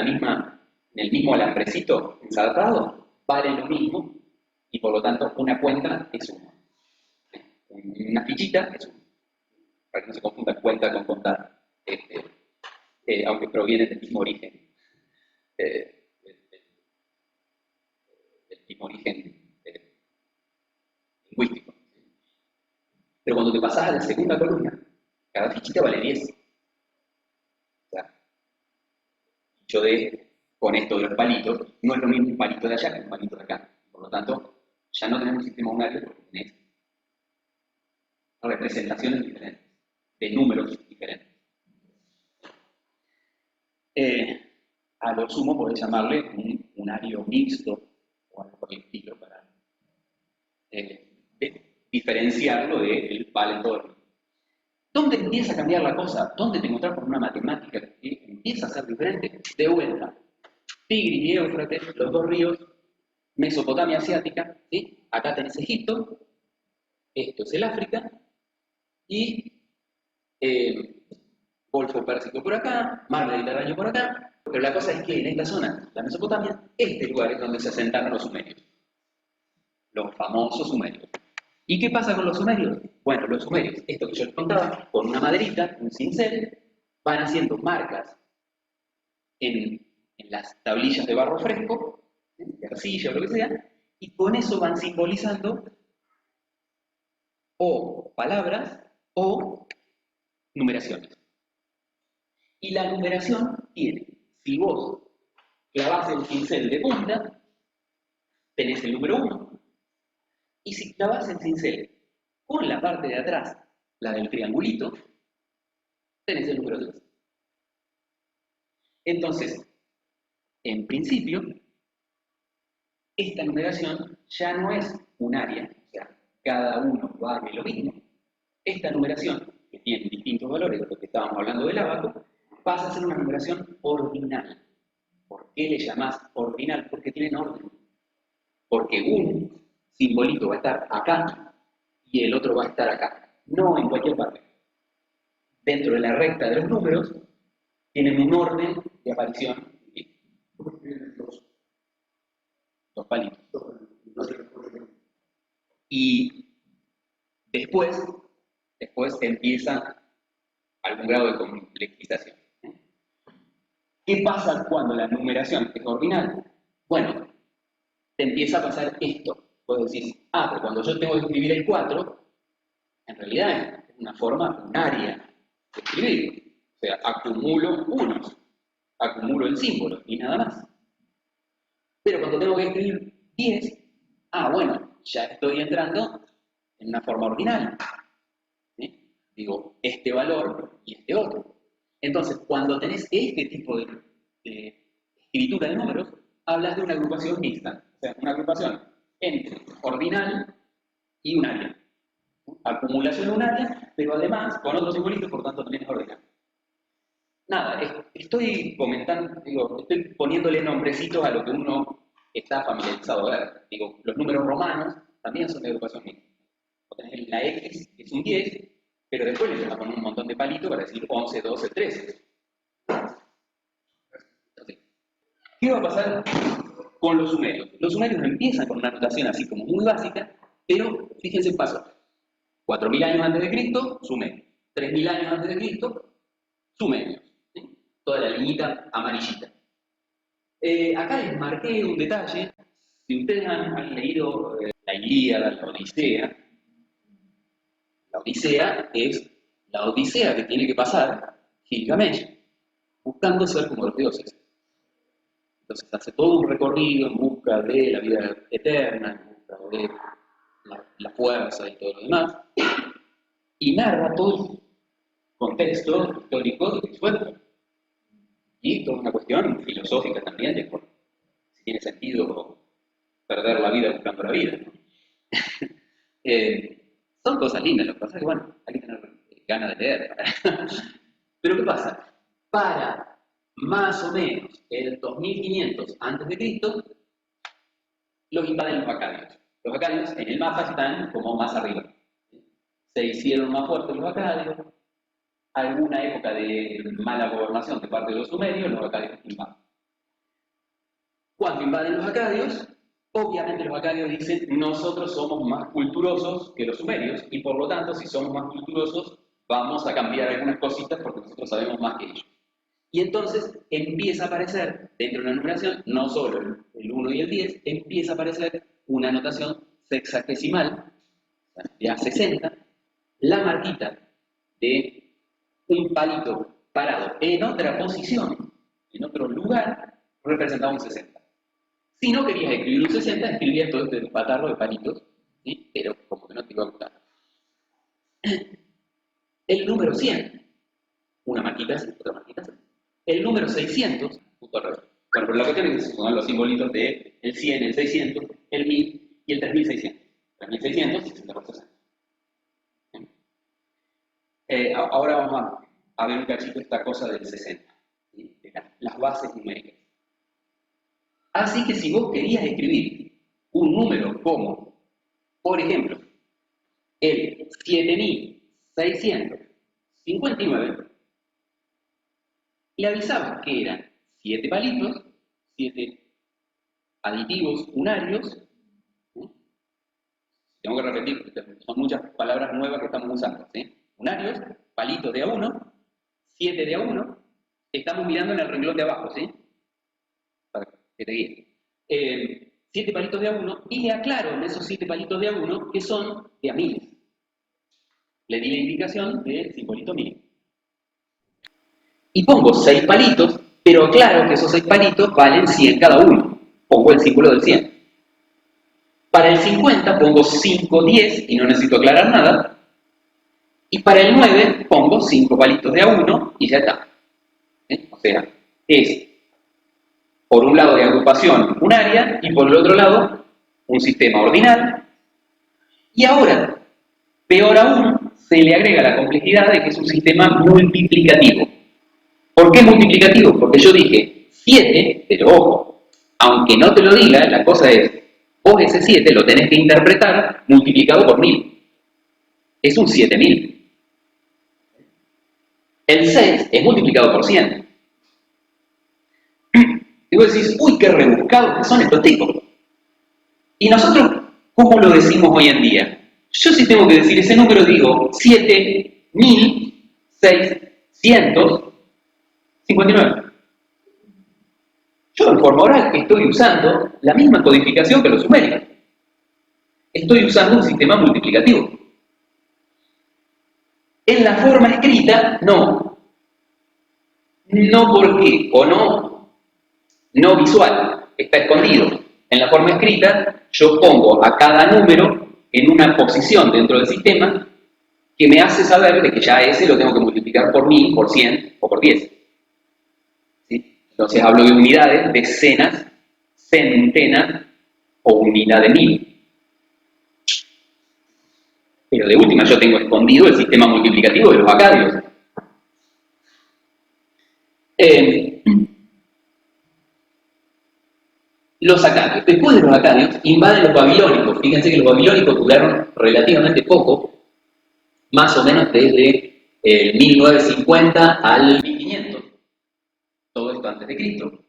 el mismo alambrecito ensartado valen lo mismo y por lo tanto una cuenta es uno. Una fichita es uno. Para que no se confunda cuenta con contar, aunque provienen del mismo origen. Del mismo origen lingüístico. Pero cuando te pasas a la segunda columna, cada fichita vale 10. O sea, yo con esto de los palitos, no es lo mismo un palito de allá que un palito de acá. Por lo tanto, ya no tenemos un sistema unario porque tenés representaciones diferentes, de números diferentes. A lo sumo podés llamarle un unario mixto o algo por el estilo para diferenciarlo del vale todo. ¿Dónde empieza a cambiar la cosa? ¿Dónde te encontrás con una matemática que empieza a ser diferente? De vuelta. Tigris y Éufrates, los dos ríos, Mesopotamia asiática, ¿sí? Acá tenés Egipto, esto es el África, y Golfo Pérsico por acá, Mar Mediterráneo por acá, pero la cosa es que en esta zona, la Mesopotamia, este lugar es donde se asentaron los sumerios, los famosos sumerios. ¿Y qué pasa con los sumerios? Bueno, los sumerios, esto que yo les contaba, con una maderita, un cincel, van haciendo marcas en las tablillas de barro fresco, de arcilla o lo que sea, y con eso van simbolizando o palabras o numeraciones. Y la numeración tiene, si vos clavás el cincel de punta, tenés el número 1. Y si clavás el cincel con la parte de atrás, la del triangulito, tenés el número 3. Entonces, en principio, esta numeración ya no es unaria, o sea, cada uno vale lo mismo. Esta numeración, que tiene distintos valores, de lo que estábamos hablando del ábaco, pasa a ser una numeración ordinal. ¿Por qué le llamás ordinal? Porque tienen orden. Porque un simbolito va a estar acá y el otro va a estar acá, no en cualquier parte. Dentro de la recta de los números, tienen un orden de aparición. Dos palitos. Y después empieza algún grado de complejización. ¿Qué pasa cuando la numeración es ordinal? Bueno, te empieza a pasar esto. Puedes decir, pero cuando yo tengo que escribir el 4, en realidad es una forma unaria de escribir. O sea, acumulo unos, acumulo el símbolo y nada más. Pero cuando tengo que escribir 10, bueno, ya estoy entrando en una forma ordinal. ¿Sí? Digo, este valor y este otro. Entonces, cuando tenés este tipo de escritura de números, hablas de una agrupación mixta. O sea, una agrupación entre ordinal y unaria. Acumulación unaria, pero además con otros simbolitos, por tanto también es ordinal. Nada, estoy comentando, estoy poniéndole nombrecitos a lo que uno está familiarizado a ver. Digo, los números romanos también son de agrupación mixta. Vos tenés la X, que es un 10, pero después le vas a poner un montón de palitos para decir 11, 12, 13. Entonces, ¿qué va a pasar con los sumerios? Los sumerios empiezan con una notación así como muy básica, pero fíjense el paso. 4.000 años antes de Cristo, sumerios. 3.000 años antes de Cristo, sumerios. ¿Sí? Toda la liñita amarillita. Acá les marqué un detalle. Si ustedes han leído la Ilíada, la Odisea es la odisea que tiene que pasar Gilgamesh, buscando ser como los dioses. Entonces hace todo un recorrido en busca de la vida eterna, en busca de la fuerza y todo lo demás, y narra todo el contexto histórico de su época. Y toda una cuestión filosófica también de si tiene sentido perder la vida buscando la vida. ¿No? Son cosas lindas, lo que pasa es que, bueno, hay que tener ganas de leer. Pero ¿qué pasa? Para más o menos el 2500 a.C., los invaden los acadios. Los acadios en el mapa están como más arriba. Se hicieron más fuertes los acadios. Alguna época de mala gobernación de parte de los sumerios, los acadios invaden. Cuando invaden los acadios, obviamente los acadios dicen, nosotros somos más culturosos que los sumerios, y por lo tanto, si somos más culturosos, vamos a cambiar algunas cositas porque nosotros sabemos más que ellos. Y entonces empieza a aparecer, dentro de una numeración, no solo el 1 y el 10, empieza a aparecer una notación sexagesimal, de A60, la marquita de un palito parado en otra posición, en otro lugar, representaba un 60. Si no querías escribir un 60, escribías todo este patarro de palitos, ¿sí? Pero como que no te iba a gustar. El número 100, una marquita así, otra marquita así. El número 600, justo al revés. Bueno, pero la cuestión es que son los simbolitos de el 100, el 600, el 1000 y el 3600. 3600, 60 por 60. Ahora vamos a ver un cachito esta cosa del 60, ¿sí? De las bases numéricas. Así que si vos querías escribir un número como, por ejemplo, el 7659, le avisabas que eran 7 palitos, 7 aditivos unarios, ¿sí? tengo que repetir, porque son muchas palabras nuevas que estamos usando, ¿sí? Unarios, palitos de a uno, 7 de a uno, estamos mirando en el renglón de abajo, ¿sí? Para que te guíe. 7 palitos de a uno, y le aclaro en esos 7 palitos de a uno que son de a miles. Le di la indicación de simbolito mil. Y pongo 6 palitos, pero aclaro que esos 6 palitos valen 100 cada uno. Pongo el símbolo del 100. Para el 50 pongo 5, 10 y no necesito aclarar nada. Y para el 9 pongo 5 palitos de a 1 y ya está. O sea, es por un lado de agrupación un área y por el otro lado un sistema ordinal. Y ahora, peor aún, se le agrega la complejidad de que es un sistema multiplicativo. ¿Por qué multiplicativo? Porque yo dije 7, pero ojo, aunque no te lo diga, la cosa es, vos ese 7 lo tenés que interpretar multiplicado por 1000. Es un 7000. El 6 es multiplicado por 100. Y vos decís, uy, qué rebuscados que son estos tipos. ¿Y nosotros cómo lo decimos hoy en día? Yo si tengo que decir ese número digo 7659. Yo en forma oral estoy usando la misma codificación que los sumerios. Estoy usando un sistema multiplicativo. En la forma escrita, no. No porque, o no visual, está escondido. En la forma escrita, yo pongo a cada número en una posición dentro del sistema que me hace saber de que ya ese lo tengo que multiplicar por 1000, por 100 o por 10. ¿Sí? Entonces hablo de unidades, decenas, centenas o unidad de 1000. Pero de última yo tengo escondido el sistema multiplicativo de los acadios. Los acadios. Después de los acadios invaden los babilónicos. Fíjense que los babilónicos duraron relativamente poco, más o menos desde el 1950 al 1500. Todo esto antes de Cristo.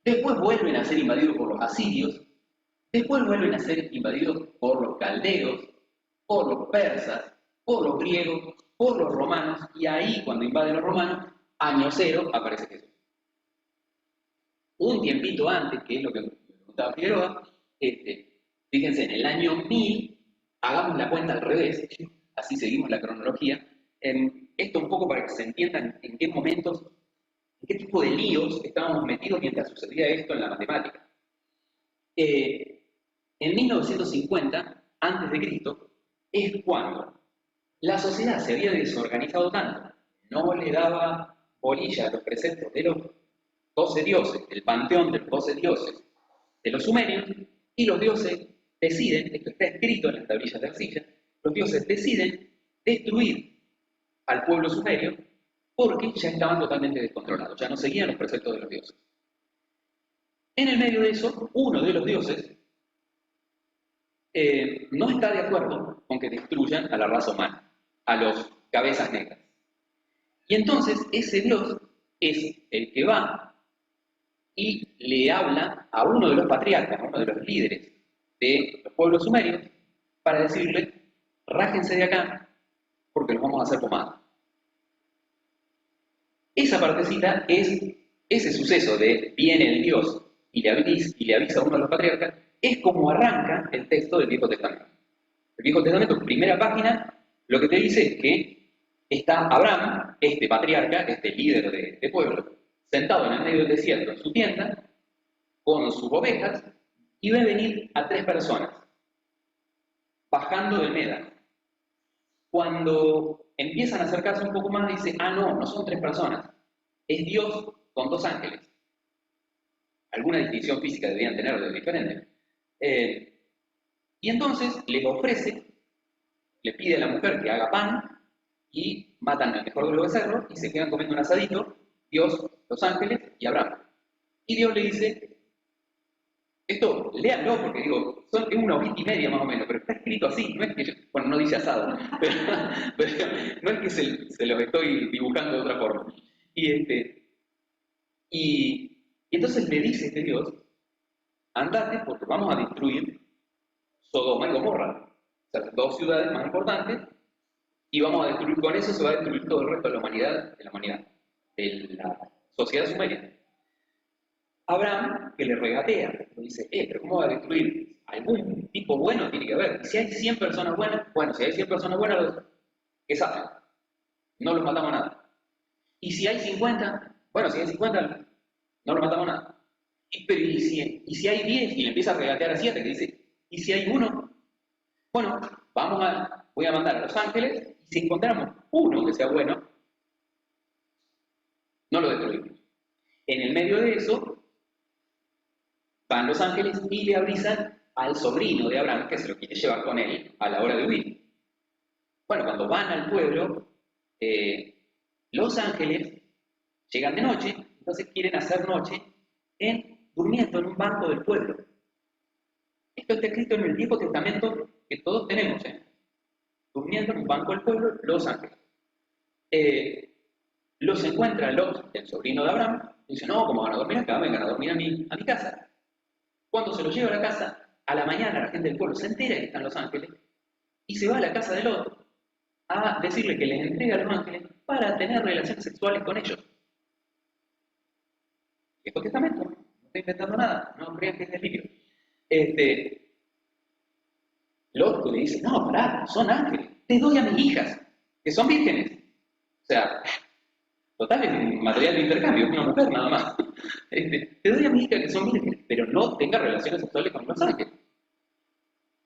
Después vuelven a ser invadidos por los asirios. Después vuelven a ser invadidos por los caldeos, por los persas, por los griegos, por los romanos. Y ahí, cuando invaden los romanos, año cero, aparece Jesús. Un tiempito antes, que es lo que me preguntaba Figueroa, fíjense, en el año 1000, hagamos la cuenta al revés, así seguimos la cronología, esto un poco para que se entiendan en qué momentos, en qué tipo de líos estábamos metidos mientras sucedía esto en la matemática. En 1950, antes de Cristo, es cuando la sociedad se había desorganizado tanto, no le daba bolilla a los preceptos de los 12 dioses, el panteón de los 12 dioses de los sumerios, y los dioses deciden, esto está escrito en las tablillas de arcilla, los dioses deciden destruir al pueblo sumerio porque ya estaban totalmente descontrolados, ya no seguían los preceptos de los dioses. En el medio de eso, uno de los dioses no está de acuerdo con que destruyan a la raza humana, a los cabezas negras. Y entonces ese dios es el que va y le habla a uno de los patriarcas, a uno de los líderes de los pueblos sumerios, para decirle, rájense de acá, porque nos vamos a hacer pomada. Esa partecita es ese suceso de viene el Dios y le avisa a uno de los patriarcas, es como arranca el texto del Viejo Testamento. El Viejo Testamento, primera página, lo que te dice es que está Abraham, este patriarca, este líder de pueblo, sentado en el medio del desierto en su tienda, con sus ovejas, y ve venir a 3 personas, bajando del Meda. Cuando empiezan a acercarse un poco más, dice, no son 3 personas, es Dios con 2 ángeles. Alguna distinción física deberían tener de diferente. Y entonces les ofrece, le pide a la mujer que haga pan, y matan al mejor de los becerros, y se quedan comiendo un asadito, Dios, los ángeles y Abraham. Y Dios le dice, esto, léanlo, porque digo, es una horita y media más o menos, pero está escrito así, no es que bueno, no dice asado, ¿no? pero no es que se los estoy dibujando de otra forma. Y entonces le dice este Dios, andate porque vamos a destruir Sodoma y Gomorra. sea, 2 ciudades más importantes, y vamos a destruir, con eso se va a destruir todo el resto de la humanidad, de la sociedad sumeria. Abraham, que le regatea, le dice, pero ¿cómo va a destruir? Algún tipo bueno tiene que haber. Si hay 100 personas buenas, bueno, si hay 100 personas buenas, que saben, no los matamos a nada. Y si hay 50, bueno, si hay 50, no los matamos a nada. Pero y si hay 10, y le empieza a regatear a 7, que dice, ¿y si hay uno? Bueno, voy a mandar a los ángeles, y si encontramos uno que sea bueno, no lo destruimos. En el medio de eso, van los ángeles y le avisan al sobrino de Abraham que se lo quiere llevar con él a la hora de huir. Bueno, cuando van al pueblo, los ángeles llegan de noche, entonces quieren hacer noche durmiendo en un banco del pueblo. Esto está escrito en el Viejo Testamento que todos tenemos, durmiendo en un banco del pueblo, los ángeles. Los encuentra el sobrino de Abraham, y dice, no, ¿cómo van a dormir acá? Vengan a dormir a mi casa. Cuando se los lleva a la casa, a la mañana la gente del pueblo se entera que están los ángeles, y se va a la casa de Lot a decirle que les entrega a los ángeles para tener relaciones sexuales con ellos. Viejo Testamento, no estoy inventando nada, no crean que es delirio. Lot le dice, no, pará, son ángeles, te doy a mis hijas, que son vírgenes. O sea, total, es un material de intercambio, es una mujer nada más. Te doy a mis hijas que son vírgenes, pero no tenga relaciones sexuales con los ángeles.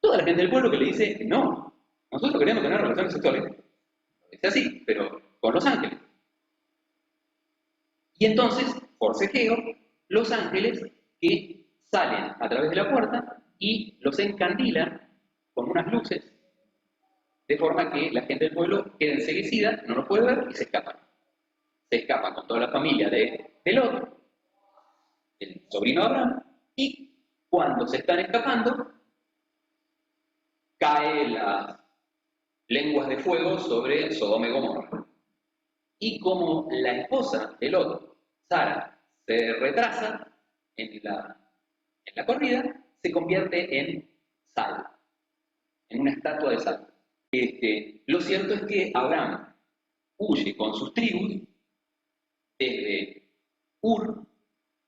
Toda la gente del pueblo que le dice, no, nosotros queremos tener relaciones sexuales. Es así, pero con los ángeles. Y entonces, forcejeo, los ángeles que salen a través de la puerta y los encandilan con unas luces, de forma que la gente del pueblo queda enseguecida, no los puede ver y se escapan. Se escapan con toda la familia de Lot, el sobrino de Abraham, y cuando se están escapando, caen las lenguas de fuego sobre Sodoma y Gomorra. Y como la esposa de Lot, Sara, se retrasa en la corrida, se convierte en sal, en una estatua de sal. Lo cierto es que Abraham huye con sus tribus desde Ur,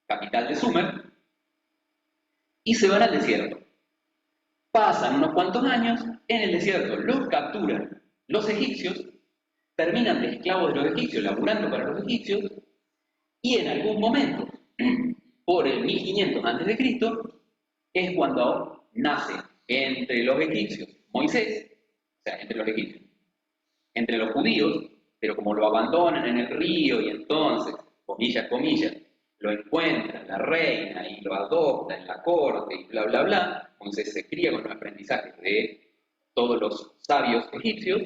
capital de Sumer, y se van al desierto. Pasan unos cuantos años en el desierto, los capturan los egipcios, terminan de esclavos de los egipcios, laburando para los egipcios, y en algún momento, por el 1500 a.C., es cuando nace entre los egipcios Moisés, o sea, entre los egipcios, entre los judíos, pero como lo abandonan en el río y entonces, comillas, lo encuentra la reina y lo adopta en la corte y bla, bla, bla, Moisés se cría con los aprendizajes de todos los sabios egipcios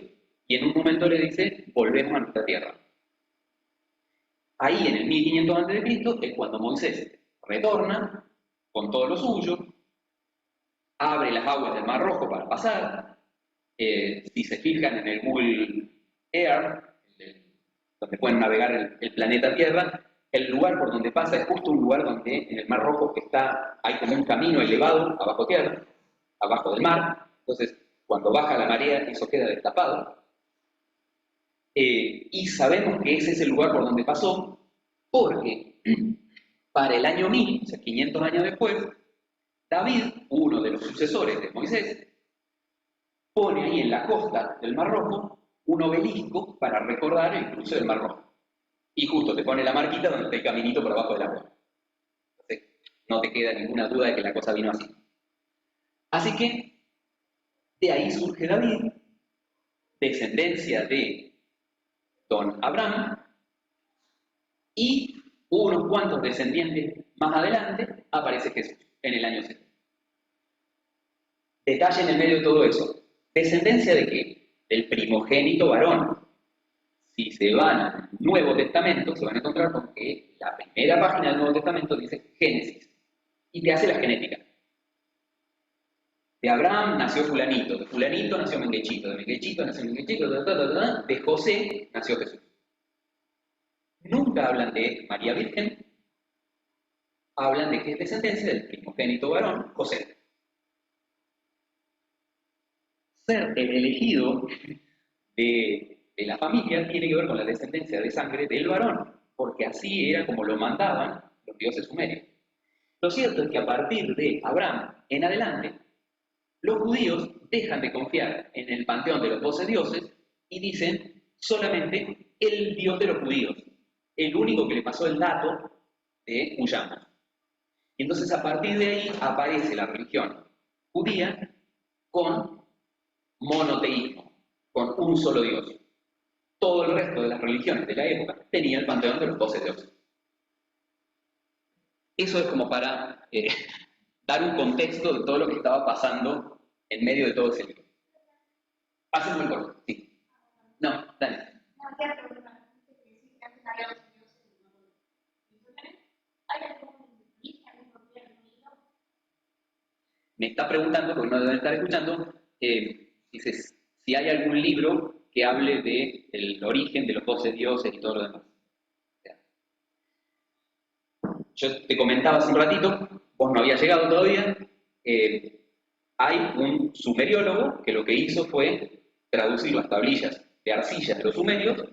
y en un momento le dice, volvemos a nuestra tierra. Ahí en el 1500 a.C. es cuando Moisés retorna con todo lo suyo, abre las aguas del Mar Rojo para pasar. Si se fijan en el Google Earth, donde pueden navegar el planeta Tierra, el lugar por donde pasa es justo un lugar donde en el Mar Rojo hay como un camino elevado abajo tierra, abajo del mar. Entonces, cuando baja la marea, eso queda destapado. Y sabemos que ese es el lugar por donde pasó, porque para el año 1000, o sea, 500 años después, David, uno de los sucesores de Moisés, pone ahí en la costa del Mar Rojo un obelisco para recordar el cruce del Mar Rojo. Y justo te pone la marquita donde está el caminito por abajo del agua. Entonces, no te queda ninguna duda de que la cosa vino así. Así que, de ahí surge David, descendencia de don Abraham, y unos cuantos descendientes más adelante aparece Jesús, en el año 70. Detalle en el medio de todo eso. ¿Descendencia de qué? Del primogénito varón. Si se van al Nuevo Testamento, se van a encontrar con que la primera página del Nuevo Testamento dice Génesis, y te hace la genética. De Abraham nació fulanito, de fulanito nació Menguechito, de Menguechito nació Menguechito, de José nació Jesús. Nunca hablan de María Virgen, hablan de que es descendencia del primogénito varón, José. ser el elegido de la familia tiene que ver con la descendencia de sangre del varón, porque así era como lo mandaban los dioses sumerios. Lo cierto es que a partir de Abraham en adelante, los judíos dejan de confiar en el panteón de los 12 dioses y dicen solamente el Dios de los judíos, el único que le pasó el dato de Uyama. Y entonces a partir de ahí aparece la religión judía con monoteísmo, con un solo Dios. Todo el resto de las religiones de la época tenía el panteón de los 12 dioses. Eso es como para dar un contexto de todo lo que estaba pasando en medio de todo ese libro. Hacemos el corto, sí. No, dale. Me está preguntando, porque no deben estar escuchando, dices, si hay algún libro que hable del origen de los 12 dioses y todo lo demás. Yo te comentaba hace un ratito, vos no habías llegado todavía, hay un sumeriólogo que lo que hizo fue traducir las tablillas de arcilla de los sumerios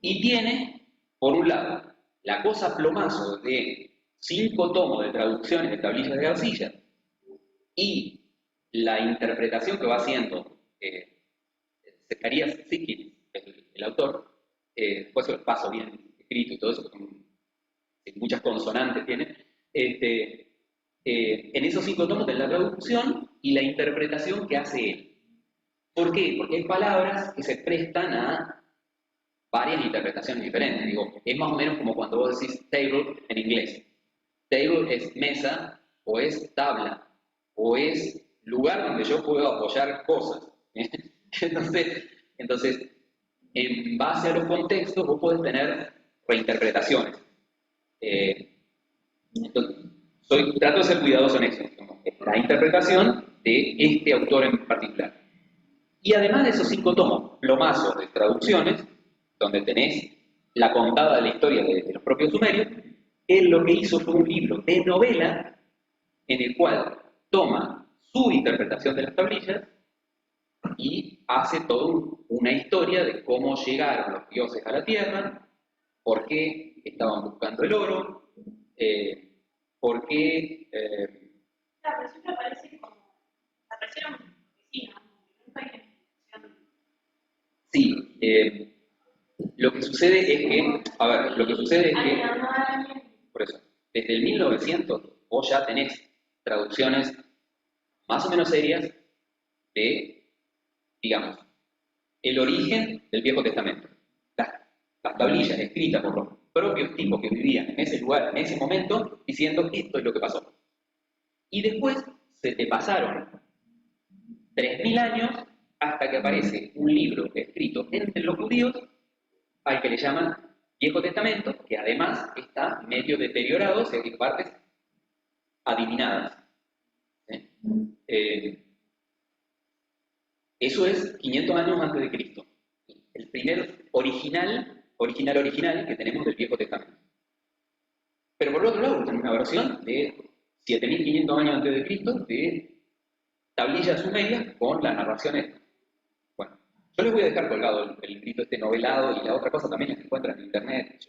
y tiene, por un lado, la cosa plomazo de 5 tomos de traducciones de tablillas de arcilla y la interpretación que va haciendo Zecarías Sitchin, el autor, después se lo paso bien escrito y todo eso, muchas consonantes tiene, en esos 5 tomos de la traducción y la interpretación que hace él. ¿Por qué? Porque hay palabras que se prestan a varias interpretaciones diferentes. Digo, es más o menos como cuando vos decís table en inglés. Table es mesa, o es tabla, o es lugar donde yo puedo apoyar cosas. Entonces, en base a los contextos, vos podés tener reinterpretaciones. Entonces, trato de ser cuidadoso en eso, la interpretación de este autor en particular. Y además de esos 5 tomos plomazos de traducciones, donde tenés la contada de la historia de los propios sumerios, él lo que hizo fue un libro de novela en el cual toma su interpretación de las tablillas y hace toda una historia de cómo llegaron los dioses a la tierra, por qué estaban buscando el oro, por qué...
Claro, pero siempre aparece como... aparecieron vecinos, nunca hay identificación.
Sí, lo que sucede es que... A ver, lo que sucede es que... Por eso, desde el 1900 vos ya tenés traducciones más o menos serias de, digamos, el origen del Viejo Testamento. Las tablillas escritas por los propios tipos que vivían en ese lugar, en ese momento, diciendo esto es lo que pasó. Y después se te pasaron 3000 años hasta que aparece un libro escrito entre los judíos al que le llaman Viejo Testamento, que además está medio deteriorado, o sea, tiene partes adivinadas. Eso es 500 años antes de Cristo. El primer original que tenemos del Viejo Testamento. Pero por otro lado, tenemos una versión de 7500 años antes de Cristo de tablillas sumerias con la narración esta. Bueno, yo les voy a dejar colgado el librito este novelado y la otra cosa también la encuentran en internet.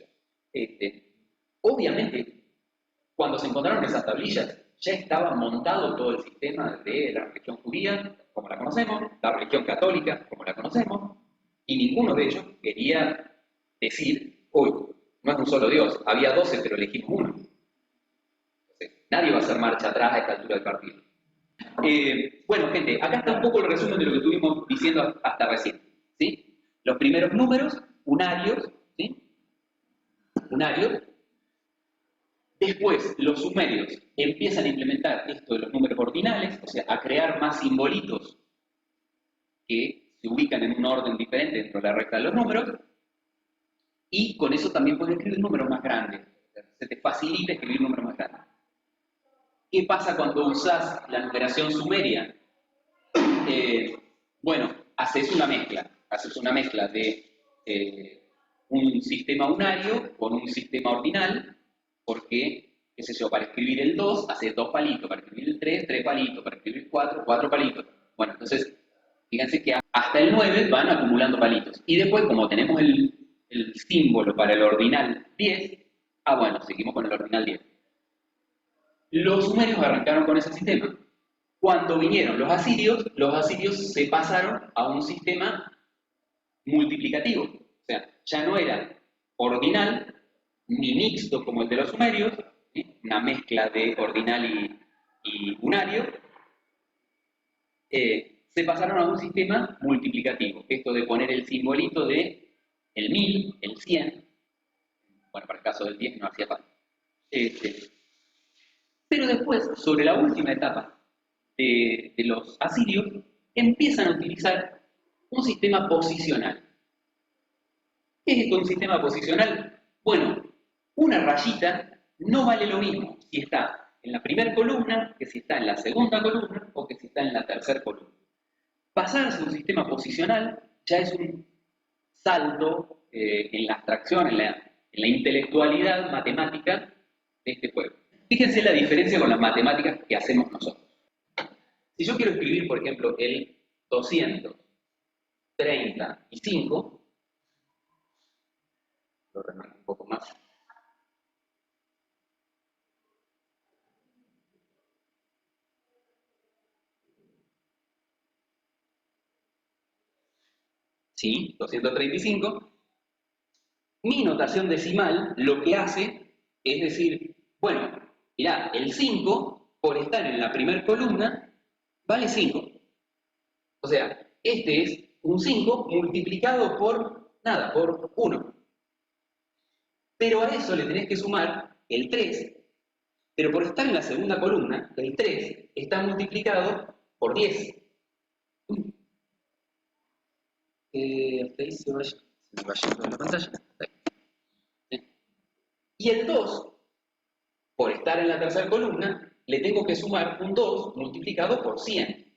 Obviamente, cuando se encontraron esas tablillas, ya estaba montado todo el sistema de la religión judía, como la conocemos, la religión católica, como la conocemos, y ninguno de ellos quería decir, uy, no es un solo Dios, había 12, pero elegimos uno. Entonces, nadie va a hacer marcha atrás a esta altura del partido. Bueno, gente, acá está un poco el resumen de lo que estuvimos diciendo hasta recién, ¿sí? Los primeros números, unarios, ¿sí? Unarios. Después, los sumerios empiezan a implementar esto de los números ordinales, o sea, a crear más simbolitos que se ubican en un orden diferente dentro de la recta de los números, y con eso también puedes escribir números más grandes. Se te facilita escribir números más grandes. ¿Qué pasa cuando usas la numeración sumeria? Bueno, haces una mezcla de un sistema unario con un sistema ordinal, porque, qué sé yo, para escribir el 2, haces 2 palitos, para escribir el 3, 3 palitos, para escribir el 4, 4 palitos. Bueno, entonces, fíjense que hasta el 9 van acumulando palitos. Y después, como tenemos el símbolo para el ordinal 10, bueno, seguimos con el ordinal 10. Los sumerios arrancaron con ese sistema. Cuando vinieron los asirios se pasaron a un sistema multiplicativo. O sea, ya no era ordinal ni mixto como el de los sumerios, ¿sí? Una mezcla de ordinal y unario. Se pasaron a un sistema multiplicativo. Esto de poner el simbolito de el 1000, el 100, bueno, para el caso del 10 no hacía falta. Pero después, sobre la última etapa de los asirios, empiezan a utilizar un sistema posicional. ¿Qué es esto, un sistema posicional? Bueno, una rayita no vale lo mismo si está en la primera columna, que si está en la segunda columna, o que si está en la tercera columna. Pasarse a un sistema posicional ya es un salto en la abstracción, en la intelectualidad matemática de este juego. Fíjense la diferencia con las matemáticas que hacemos nosotros. Si yo quiero escribir, por ejemplo, el 235, lo remarco un poco más. Sí, 235. Mi notación decimal lo que hace es decir, bueno, mirá, el 5, por estar en la primera columna, vale 5. O sea, este es un 5 multiplicado por nada, por 1. Pero a eso le tenés que sumar el 3, pero por estar en la segunda columna, el 3 está multiplicado por 10. Hasta ahí se me va yendo la pantalla. Y el 2, por estar en la tercera columna, le tengo que sumar un 2 multiplicado por 100.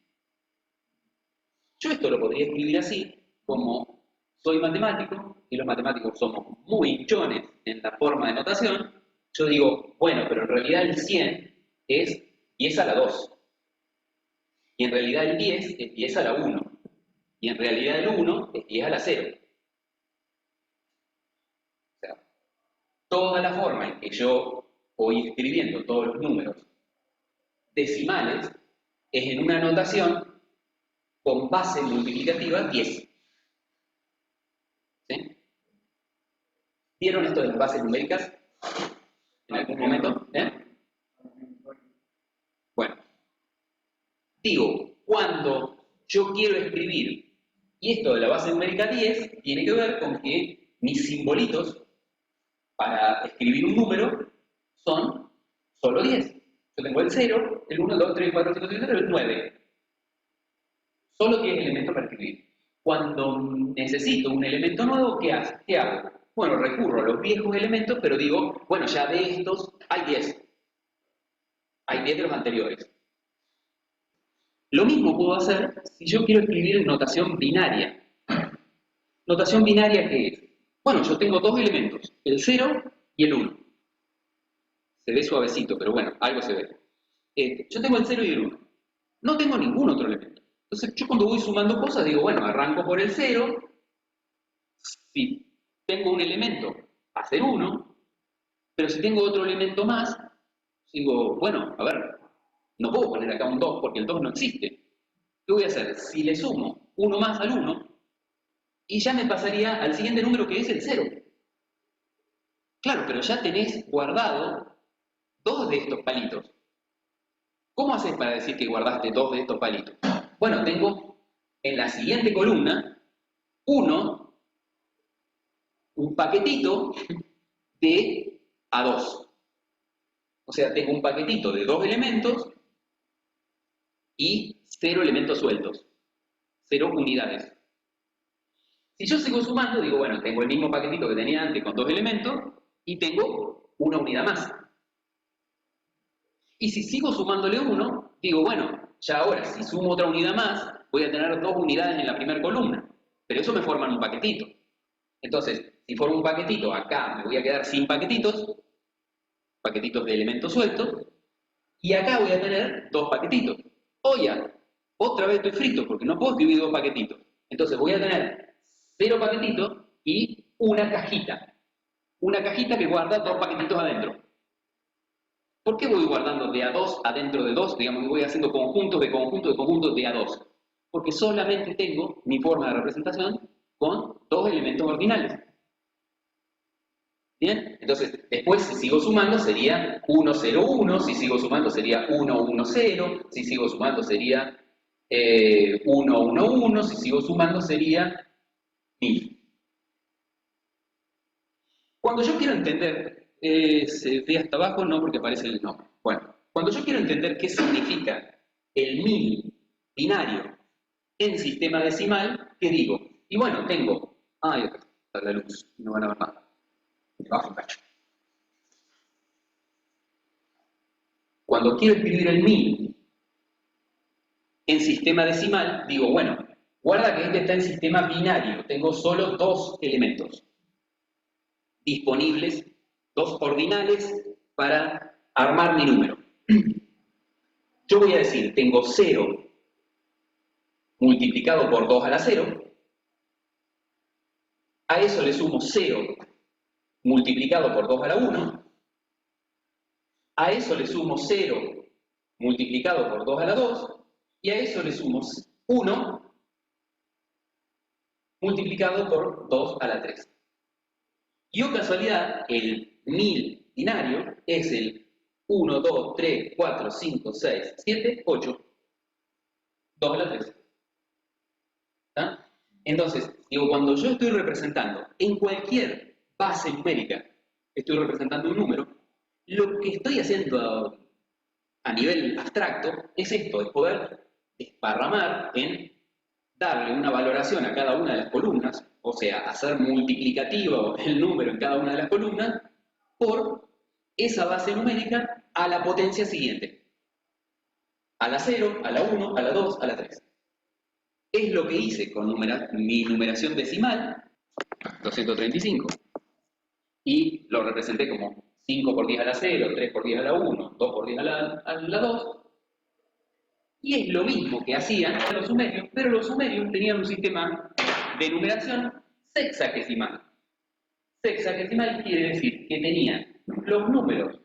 Yo esto lo podría escribir así, como soy matemático, y los matemáticos somos muy hinchones en la forma de notación, yo digo, bueno, pero en realidad el 100 es 10 a la 2. Y en realidad el 10 es 10 a la 1. Y en realidad el 1 es 10 a la 0. O sea, toda la forma en que yo voy escribiendo todos los números decimales es en una notación con base multiplicativa 10. ¿Sí? ¿Vieron esto de las bases numéricas en algún momento? Bueno, digo, cuando yo quiero escribir, y esto de la base numérica 10 tiene que ver con que mis simbolitos para escribir un número son solo 10. Yo tengo el 0, el 1, el 2, 3, el 4, el 5, el 6, el 7, el 9. Solo 10 elementos para escribir. Cuando necesito un elemento nuevo, ¿qué hago? Bueno, recurro a los viejos elementos, pero digo, bueno, ya de estos hay 10. Hay 10 de los anteriores. Lo mismo puedo hacer si yo quiero escribir notación binaria. ¿Notación binaria qué es? Bueno, yo tengo dos elementos, el 0 y el 1. Se ve suavecito, pero bueno, algo se ve. Yo tengo el 0 y el 1. No tengo ningún otro elemento. Entonces, yo cuando voy sumando cosas, digo, bueno, arranco por el 0. Si tengo un elemento, va a ser 1. Pero si tengo otro elemento más, digo, bueno, a ver, no puedo poner acá un 2 porque el 2 no existe. ¿Qué voy a hacer? Si le sumo 1 más al 1, y ya me pasaría al siguiente número que es el 0. Claro, pero ya tenés guardado 2 de estos palitos. ¿Cómo haces para decir que guardaste 2 de estos palitos? Bueno, tengo en la siguiente columna un paquetito de A2. O sea, tengo un paquetito de 2 elementos y 0 elementos sueltos, 0 unidades. Si yo sigo sumando, digo, bueno, tengo el mismo paquetito que tenía antes con 2 elementos y tengo una unidad más. Y si sigo sumándole 1, digo, bueno, ya ahora, si sumo otra unidad más, voy a tener 2 unidades en la primera columna. Pero eso me forman un paquetito. Entonces, si formo un paquetito, acá me voy a quedar sin paquetitos de elementos sueltos, y acá voy a tener 2 paquetitos. O ya, otra vez estoy frito porque no puedo escribir 2 paquetitos. Entonces voy a tener 0 paquetitos y una cajita. Una cajita que guarda 2 paquetitos adentro. ¿Por qué voy guardando de a 2 adentro de 2? Digamos que voy haciendo conjuntos de conjuntos de conjuntos de a 2. Porque solamente tengo mi forma de representación con 2 elementos ordinales. ¿Bien? Entonces, después si sigo sumando sería 1, 0, 1, si sigo sumando sería 1, 1, 0, si sigo sumando sería 1, 1, 1, si sigo sumando sería 1000. Cuando yo quiero entender, se ve hasta abajo, no porque aparece el nombre. Bueno, cuando yo quiero entender qué significa el 1000 binario en sistema decimal, ¿qué digo? Y bueno, tengo, ay, acá está la luz, no van a ver nada. Bajo un cacho. Cuando quiero escribir el 1000 en sistema decimal, digo, bueno, guarda que este está en sistema binario, tengo solo 2 elementos disponibles, 2 ordinales para armar mi número. Yo voy a decir, tengo 0 multiplicado por 2 a la 0, a eso le sumo 0 multiplicado por 2 a la 1, a eso le sumo 0 multiplicado por 2 a la 2, y a eso le sumo 1 multiplicado por 2 a la 3. Y oh casualidad, el 1000 binario es el 1, 2, 3, 4, 5, 6, 7, 8, 2 a la 3. ¿Ah? Entonces, digo, cuando yo estoy representando en cualquier base numérica, estoy representando un número, lo que estoy haciendo a nivel abstracto es esto, es poder desparramar en darle una valoración a cada una de las columnas, o sea, hacer multiplicativo el número en cada una de las columnas, por esa base numérica a la potencia siguiente. A la 0, a la 1, a la 2, a la 3. Es lo que hice con mi numeración decimal, 235. Y lo representé como 5 por 10 a la 0, 3 por 10 a la 1, 2 por 10 a la 2. Y es lo mismo que hacían los sumerios, pero los sumerios tenían un sistema de numeración sexagesimal. Sexagesimal quiere decir que tenían los números,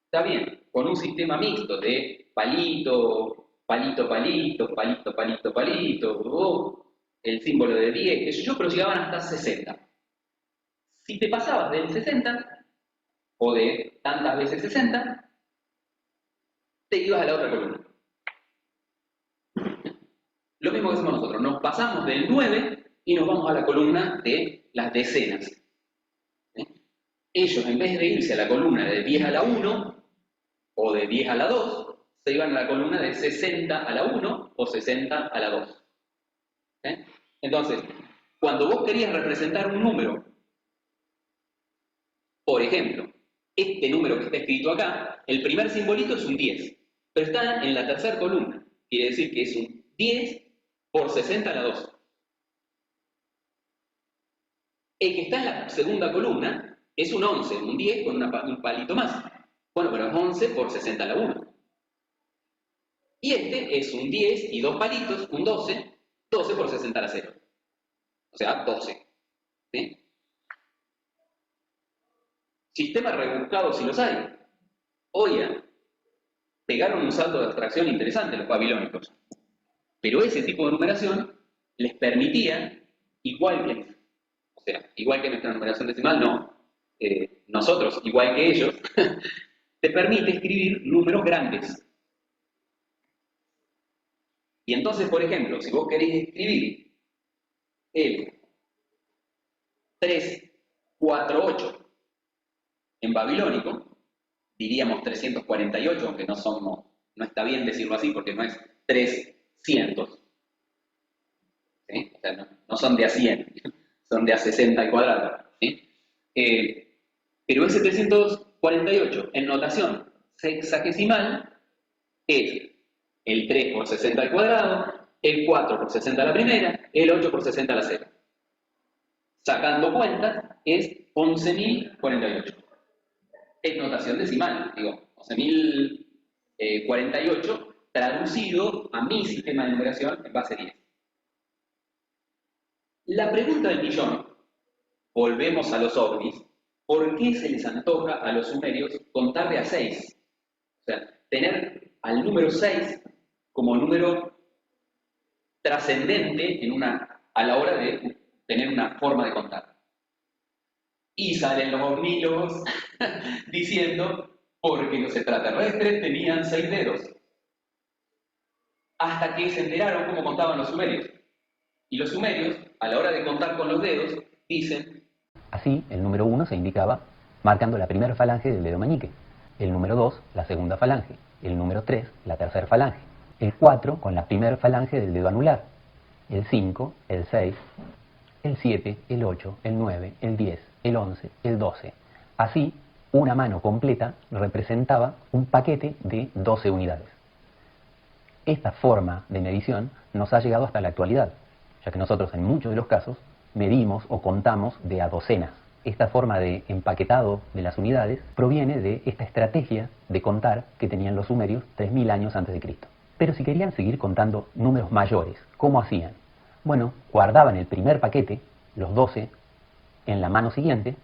está bien, con un sistema mixto de palito, palito, palito, palito, palito, palito, el símbolo de 10, qué sé yo, pero llegaban hasta 60. Si te pasabas del 60, o de tantas veces 60, te ibas a la otra columna. Lo mismo que hacemos nosotros, nos pasamos del 9 y nos vamos a la columna de las decenas. Ellos, en vez de irse a la columna de 10 a la 1 o de 10 a la 2, se iban a la columna de 60 a la 1 o 60 a la 2. Entonces, cuando vos querías representar un número, por ejemplo, este número que está escrito acá, el primer simbolito es un 10, pero está en la tercera columna. Quiere decir que es un 10 por 60 a la 2. El que está en la segunda columna es un 11, un 10 con un palito más. Bueno, pero es 11 por 60 a la 1. Y este es un 10 y 2 palitos, un 12, 12 por 60 a la 0. O sea, 12. ¿Sí? Sistemas rebuscados si los hay. Oigan, pegaron un salto de abstracción interesante los babilónicos. Pero ese tipo de numeración les permitía, igual que nuestra numeración decimal, no. Nosotros, igual que ellos, te permite escribir números grandes. Y entonces, por ejemplo, si vos querés escribir el 348 en babilónico, diríamos 348, aunque no está bien decirlo así porque no es 300. ¿Sí? O sea, no son de a 100, son de a 60 al cuadrado. ¿Sí? Pero ese 348 en notación sexagesimal es el 3 por 60 al cuadrado, el 4 por 60 a la primera, el 8 por 60 a la 0. Sacando cuentas es 11.048. Es notación decimal, digo, 11.048 traducido a mi sistema de numeración en base 10. La pregunta del millón, volvemos a los ovnis, ¿por qué se les antoja a los sumerios contar de a 6? O sea, tener al número 6 como número trascendente a la hora de tener una forma de contar. Y salen los ovnólogos diciendo, porque los extraterrestres tenían 6 dedos. Hasta que se enteraron cómo contaban los sumerios. Y los sumerios, a la hora de contar con los dedos, dicen...
Así, el número 1 se indicaba marcando la primera falange del dedo meñique, el número 2 la segunda falange, el número 3 la tercera falange, el 4 con la primera falange del dedo anular, el 5, el 6, el 7, el 8, el 9, el 10, el 11, el 12. Así, una mano completa representaba un paquete de 12 unidades. Esta forma de medición nos ha llegado hasta la actualidad, ya que nosotros en muchos de los casos medimos o contamos de a docenas. Esta forma de empaquetado de las unidades proviene de esta estrategia de contar que tenían los sumerios 3000 años antes de Cristo. Pero si querían seguir contando números mayores, ¿cómo hacían? Bueno, guardaban el primer paquete, los 12, en la mano siguiente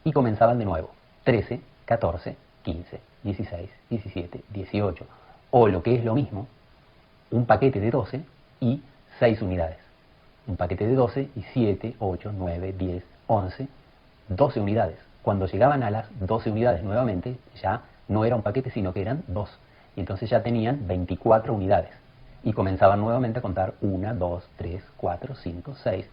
y comenzaban de nuevo. 13, 14, 15, 16, 17, 18. O lo que es lo mismo, un paquete de 12 y 6 unidades. Un paquete de 12 y 7, 8, 9, 10, 11, 12 unidades. Cuando llegaban a las 12 unidades nuevamente, ya no era un paquete, sino que eran 2. Y entonces ya tenían 24 unidades. Y comenzaban nuevamente a contar 1, 2, 3, 4, 5, 6.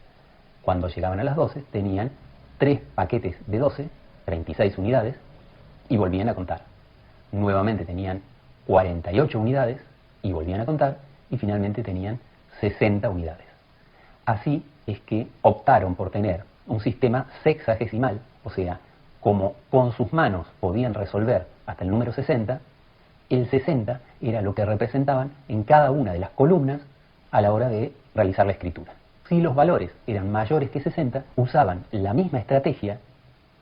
Cuando llegaban a las 12, tenían 3 paquetes de 12, 36 unidades, y volvían a contar. Nuevamente tenían 48 unidades, y volvían a contar, y finalmente tenían 60 unidades. Así es que optaron por tener un sistema sexagesimal, o sea, como con sus manos podían resolver hasta el número 60, el 60 era lo que representaban en cada una de las columnas a la hora de realizar la escritura. Si los valores eran mayores que 60, usaban la misma estrategia,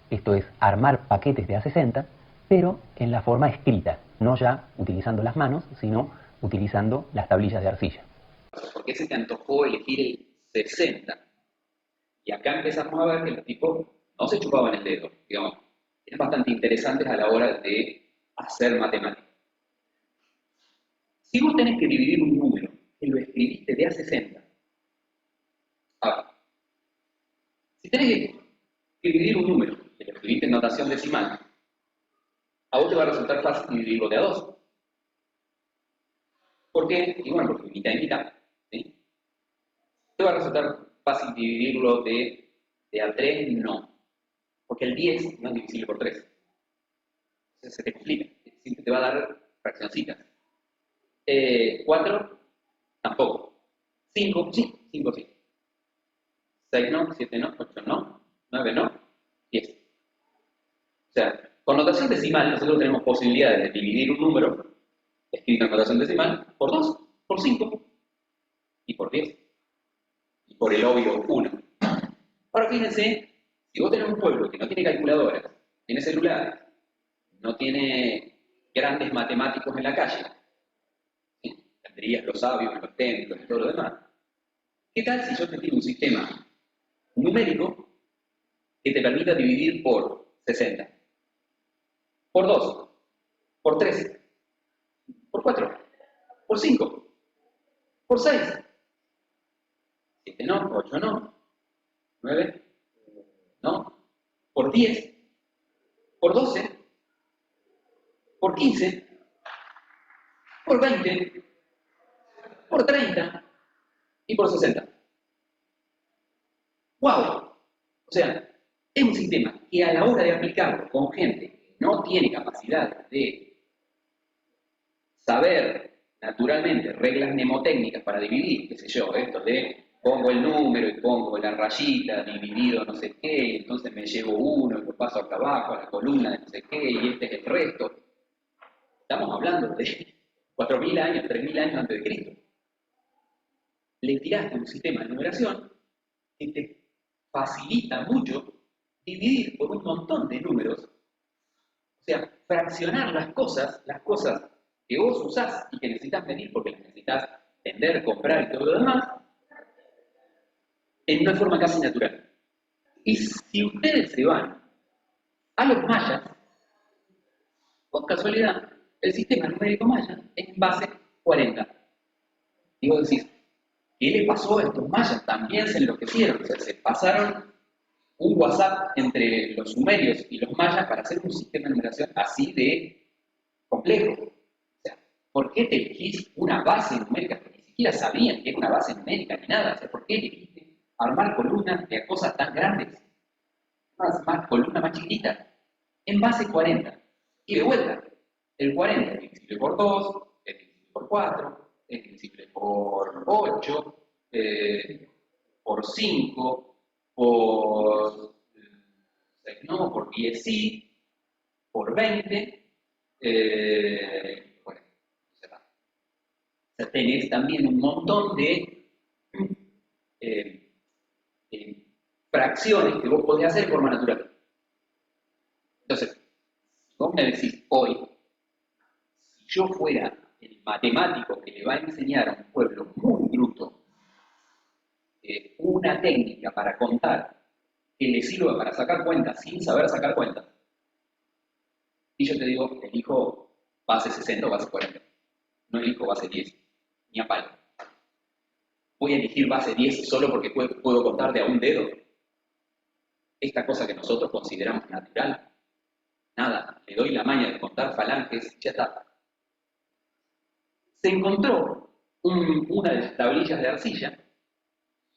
esto es, armar paquetes de A60, pero en la forma escrita, no ya utilizando las manos, sino utilizando las tablillas de arcilla.
¿Por qué se te antojó elegir el 60? Y acá empezamos a ver que los tipos no se chupaban el dedo, digamos. Eran bastante interesantes a la hora de hacer matemáticas. Si vos tenés que dividir un número y lo escribiste de A60, ahora, si tenés que dividir un número y lo escribiste en notación decimal, a vos te va a resultar fácil dividirlo de A2. ¿Por qué? Y bueno, porque mitad y mitad. ¿Sí? ¿Te va a resultar fácil dividirlo de A3? No. Porque el 10 no es divisible por 3. Entonces se te complica. Siempre te va a dar fraccioncitas. 4, tampoco. 5, sí. 5 sí. 6 no, 7 no, 8 no, 9 no, 10. O sea, con notación decimal nosotros tenemos posibilidades de dividir un número escrito en notación decimal por 2, por 5 y por 10. Y por el obvio 1. Ahora fíjense, si vos tenés un pueblo que no tiene calculadoras, tiene celulares, no tiene grandes matemáticos en la calle, ¿sí? Tendrías los sabios en los templos y todo lo demás. ¿Qué tal si yo te tiro un sistema numérico que te permita dividir por 60, por 2, por 3, por 4, por 5, por 6, 7 no, 8 no, 9 no, por 10, por 12, por 15, por 20, por 30 y por 60. ¡Wow! O sea, es un sistema que a la hora de aplicarlo con gente que no tiene capacidad de saber naturalmente reglas mnemotécnicas para dividir, qué sé yo, esto de pongo el número y pongo la rayita dividido no sé qué, y entonces me llevo uno y lo paso acá abajo a la columna de no sé qué, y este es el resto. Estamos hablando de 4.000 años, 3.000 años antes de Cristo. Le tiraste un sistema de numeración que te facilita mucho dividir por un montón de números, o sea, fraccionar las cosas que vos usás y que necesitas medir porque necesitas vender, comprar y todo lo demás, en una forma casi natural. Y si ustedes se van a los mayas, por casualidad, el sistema numérico maya es en base 40. Y vos decís, ¿qué le pasó a estos mayas? También se enloquecieron, o sea, se pasaron un WhatsApp entre los sumerios y los mayas para hacer un sistema de numeración así de complejo. O sea, ¿por qué te elegís una base numérica? Porque ni siquiera sabían que era una base numérica ni nada. O sea, ¿por qué elegiste armar columnas de cosas tan grandes? Más columna más chiquita, en base 40. Y de vuelta, el 40 es divisible por 2, es divisible por 4, es divisible por 8, por 5, por 6 no, por 10 sí, por 20, bueno, se va. O sea, tenés también un montón de fracciones que vos podés hacer de forma natural. Entonces, si vos me decís hoy, si yo fuera el matemático que le va a enseñar a un pueblo muy bruto una técnica para contar que le sirva para sacar cuentas sin saber sacar cuentas, y yo te digo, elijo base 60 o base 40, no elijo base 10, ni a palo. Voy a elegir base 10 solo porque puedo contar de a un dedo. Esta cosa que nosotros consideramos natural. Nada, le doy la maña de contar falanges, ya está. Se encontró una de las tablillas de arcilla,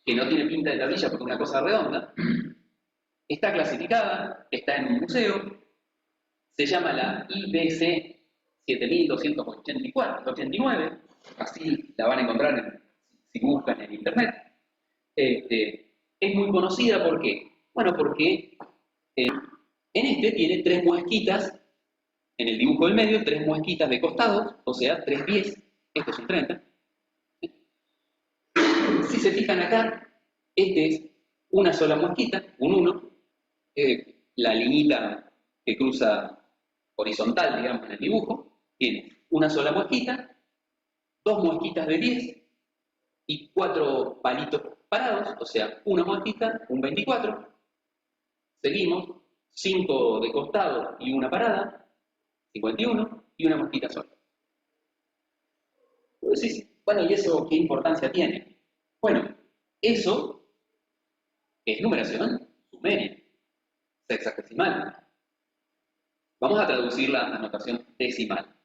que no tiene pinta de tablilla porque es una cosa redonda, está clasificada, está en un museo, se llama la IBC 7289, así la van a encontrar si buscan en internet. Es muy conocida, ¿por qué? Bueno, porque en este tiene 3 muesquitas, en el dibujo del medio, 3 muesquitas de costados, o sea, 3 pies, este es un 30. Si se fijan acá, este es una sola muesquita, un 1, la liñita que cruza horizontal, digamos, en el dibujo, tiene una sola muesquita, 2 muesquitas de 10 y 4 palitos parados, o sea, una muesquita, un 24. Seguimos, 5 de costado y una parada, 51, y una muesquita sola. Vos decís, bueno, ¿y eso qué importancia tiene? Bueno, eso es numeración sumeria, sexagesimal. Vamos a traducir la anotación decimal.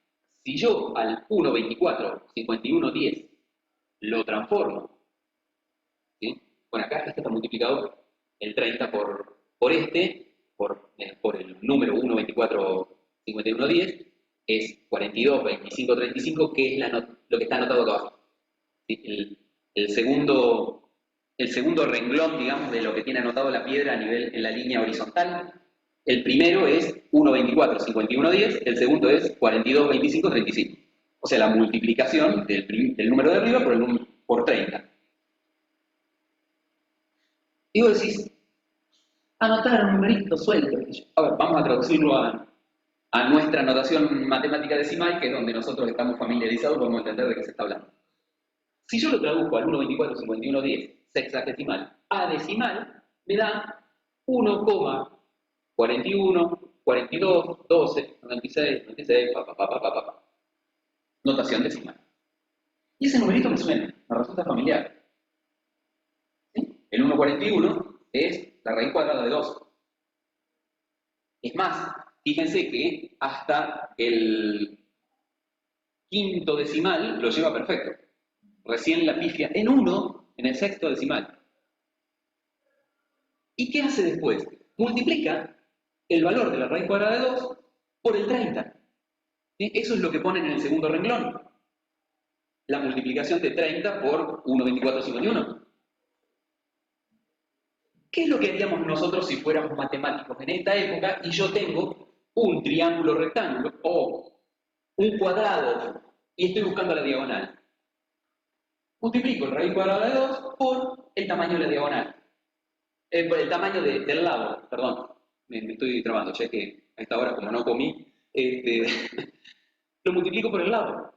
Si yo al 1, 24, 51, 10 lo transformo, ¿sí? Bueno, acá este está multiplicado el 30 por el número 1, 24, 51, 10, es 42, 25, 35, que es lo que está anotado acá abajo. ¿Sí? El segundo renglón, digamos, de lo que tiene anotado la piedra en la línea horizontal. El primero es 1, 24, 51, 10, el segundo es 42, 25, 35. O sea, la multiplicación del número de arriba por 30. Y vos decís, anotar un numerito suelto. A ver, vamos a traducirlo a nuestra anotación matemática decimal, que es donde nosotros estamos familiarizados, podemos entender de qué se está hablando. Si yo lo traduzco al 1, 24, 51, 10, sexagesimal, a decimal, me da 1,41, 42, 12, 96, 96, notación decimal. Y ese numerito me suena, me resulta familiar. ¿Sí? El 1,41 es la raíz cuadrada de 2. Es más, fíjense que hasta el quinto decimal lo lleva perfecto. Recién la pifia en 1 en el sexto decimal. ¿Y qué hace después? Multiplica el valor de la raíz cuadrada de 2 por el 30. ¿Sí? Eso es lo que ponen en el segundo renglón. La multiplicación de 30 por 1, 24, 51. ¿Qué es lo que haríamos nosotros si fuéramos matemáticos en esta época y yo tengo un triángulo rectángulo o un cuadrado y estoy buscando la diagonal? Multiplico la raíz cuadrada de 2 por el tamaño de la diagonal. Por el tamaño del lado, perdón. Me estoy trabando, ya que a esta hora, como no comí, lo multiplico por el lado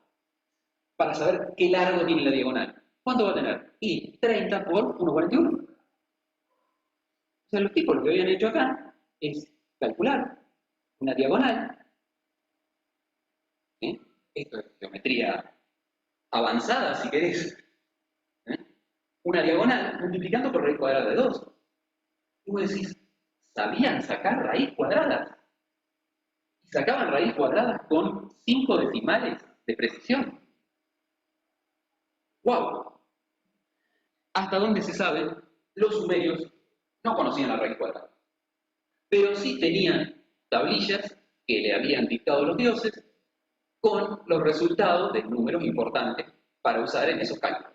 para saber qué largo tiene la diagonal. ¿Cuánto va a tener? Y 30 por 1,41. O sea, los tipos lo que habían hecho acá es calcular una diagonal. ¿Sí? Esto es geometría avanzada, si querés. ¿Eh? Una diagonal multiplicando por raíz cuadrada de 2. Y vos decís, ¿sabían sacar raíz cuadrada? Y sacaban raíz cuadrada con 5 decimales de precisión. ¡Wow! Hasta donde se sabe, los sumerios no conocían la raíz cuadrada, pero sí tenían tablillas que le habían dictado los dioses con los resultados de números importantes para usar en esos cálculos.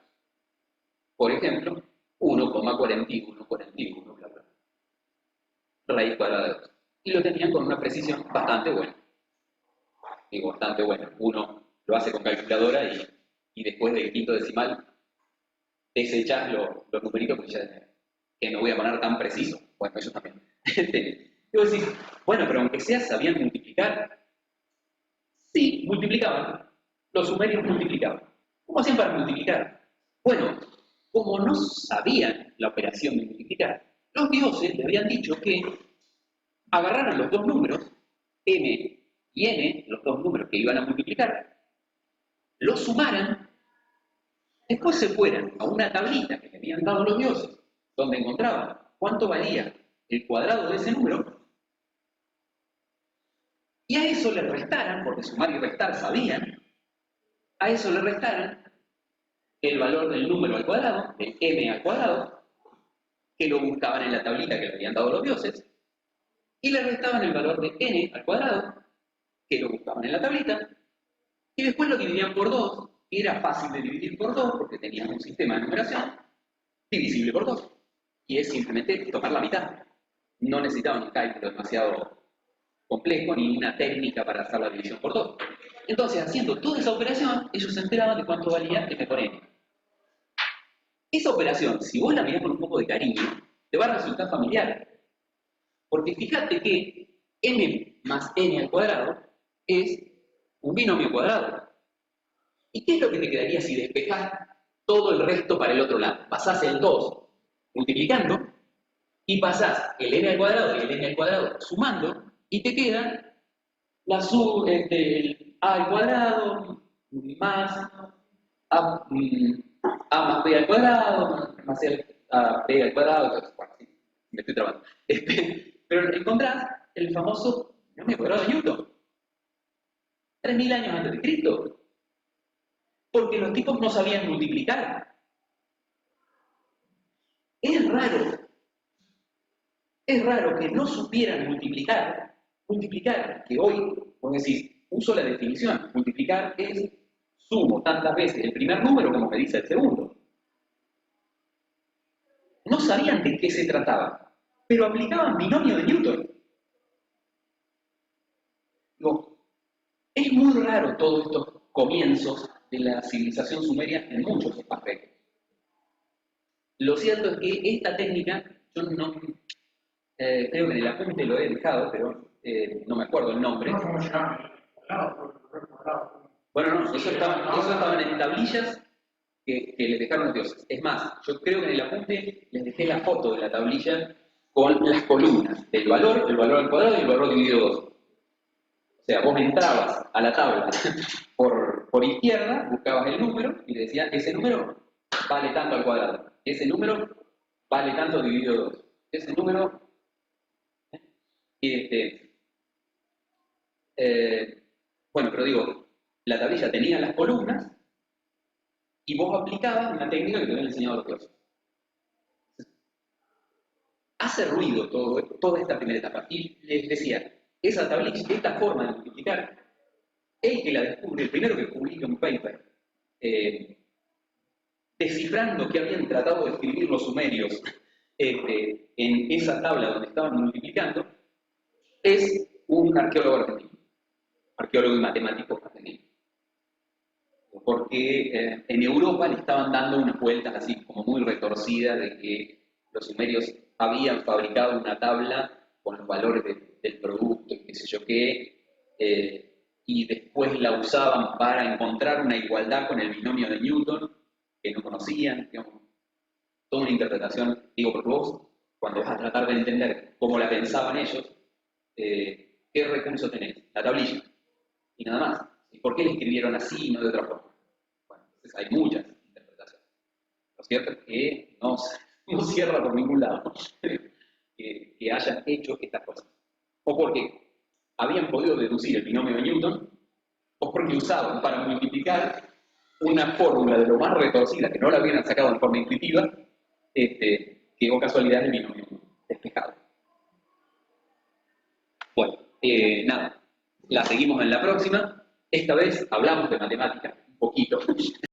Por ejemplo, 1,4141, bla, bla, raíz cuadrada de 2. Y lo tenían con una precisión bastante buena. Digo, bastante buena. Uno lo hace con calculadora y después del quinto decimal desechás los numeritos que no voy a poner tan preciso. Bueno, eso también. Y vos decís, bueno, pero aunque sea, sabían multiplicar. Sí, multiplicaban. Los sumerios multiplicaban. ¿Cómo hacían para multiplicar? Bueno, como no sabían la operación de multiplicar, los dioses le habían dicho que agarraran los dos números, m y n, los dos números que iban a multiplicar, los sumaran, después se fueran a una tablita que le habían dado los dioses, donde encontraban cuánto valía el cuadrado de ese número, y a eso le restaran, porque sumar y restar sabían, a eso le restaran el valor del número al cuadrado, del m al cuadrado, que lo buscaban en la tablita que le habían dado los dioses, y le restaban el valor de n al cuadrado, que lo buscaban en la tablita, y después lo dividían por 2, y era fácil de dividir por 2, porque tenían un sistema de numeración divisible por 2, y es simplemente tomar la mitad. No necesitaban un cálculo demasiado complejo, ni una técnica para hacer la división por 2. Entonces, haciendo toda esa operación, ellos se enteraban de cuánto valía m por n. Esa operación, si vos la mirás con un poco de cariño, te va a resultar familiar. Porque fíjate que m más n al cuadrado es un binomio cuadrado. ¿Y qué es lo que te quedaría si despejás todo el resto para el otro lado? Pasás el 2 multiplicando y pasás el n al cuadrado y el n al cuadrado sumando y te queda el a al cuadrado más a más b al cuadrado más a b al cuadrado. Entonces, bueno, sí, me estoy trabando. Pero encontrás el famoso binomio cuadrado de Newton. 3000 años antes de Cristo. Porque los tipos no sabían multiplicar. Es raro que no supieran multiplicar. Multiplicar, que hoy, vos decís, uso la definición, multiplicar es sumo tantas veces el primer número como me dice el segundo. No sabían de qué se trataba, pero aplicaban binomio de Newton. Digo, es muy raro todos estos comienzos de la civilización sumeria en muchos aspectos. Lo cierto es que esta técnica, yo no creo que en el apunte lo he dejado, pero no me acuerdo el nombre. Bueno, no, eso estaban en tablillas que les dejaron los dioses. Es más, yo creo que en el apunte les dejé la foto de la tablilla con las columnas del valor, el valor al cuadrado y el valor dividido 2. O sea, vos entrabas a la tabla por izquierda, buscabas el número y le decías, ese número vale tanto al cuadrado, ese número vale tanto dividido 2, ese número... bueno, pero digo, la tablilla tenía las columnas y vos aplicabas una técnica que te habían enseñado los dioses. Hace ruido toda esta primera etapa. Y les decía, esa tablilla, esta forma de multiplicar, el que la descubre, el primero que publica un paper, descifrando que habían tratado de escribir los sumerios en esa tabla donde estaban multiplicando, es un arqueólogo argentino, arqueólogo y matemático argentino. Porque en Europa le estaban dando unas vueltas así como muy retorcidas de que los sumerios habían fabricado una tabla con los valores del producto y qué sé yo qué, y después la usaban para encontrar una igualdad con el binomio de Newton, que no conocían, digamos, toda una interpretación, digo, porque vos, cuando vas a tratar de entender cómo la pensaban ellos, ¿qué recurso tenés? La tablilla, y nada más. ¿Y por qué le escribieron así y no de otra forma? Bueno, entonces hay muchas interpretaciones. Lo cierto es que no cierra por ningún lado que hayan hecho estas cosas. O porque habían podido deducir el binomio de Newton, o porque usaban para multiplicar una fórmula de lo más retorcida, que no la hubieran sacado en forma intuitiva, que o casualidad el binomio despejado. Bueno, nada, la seguimos en la próxima. Esta vez hablamos de matemática, un poquito.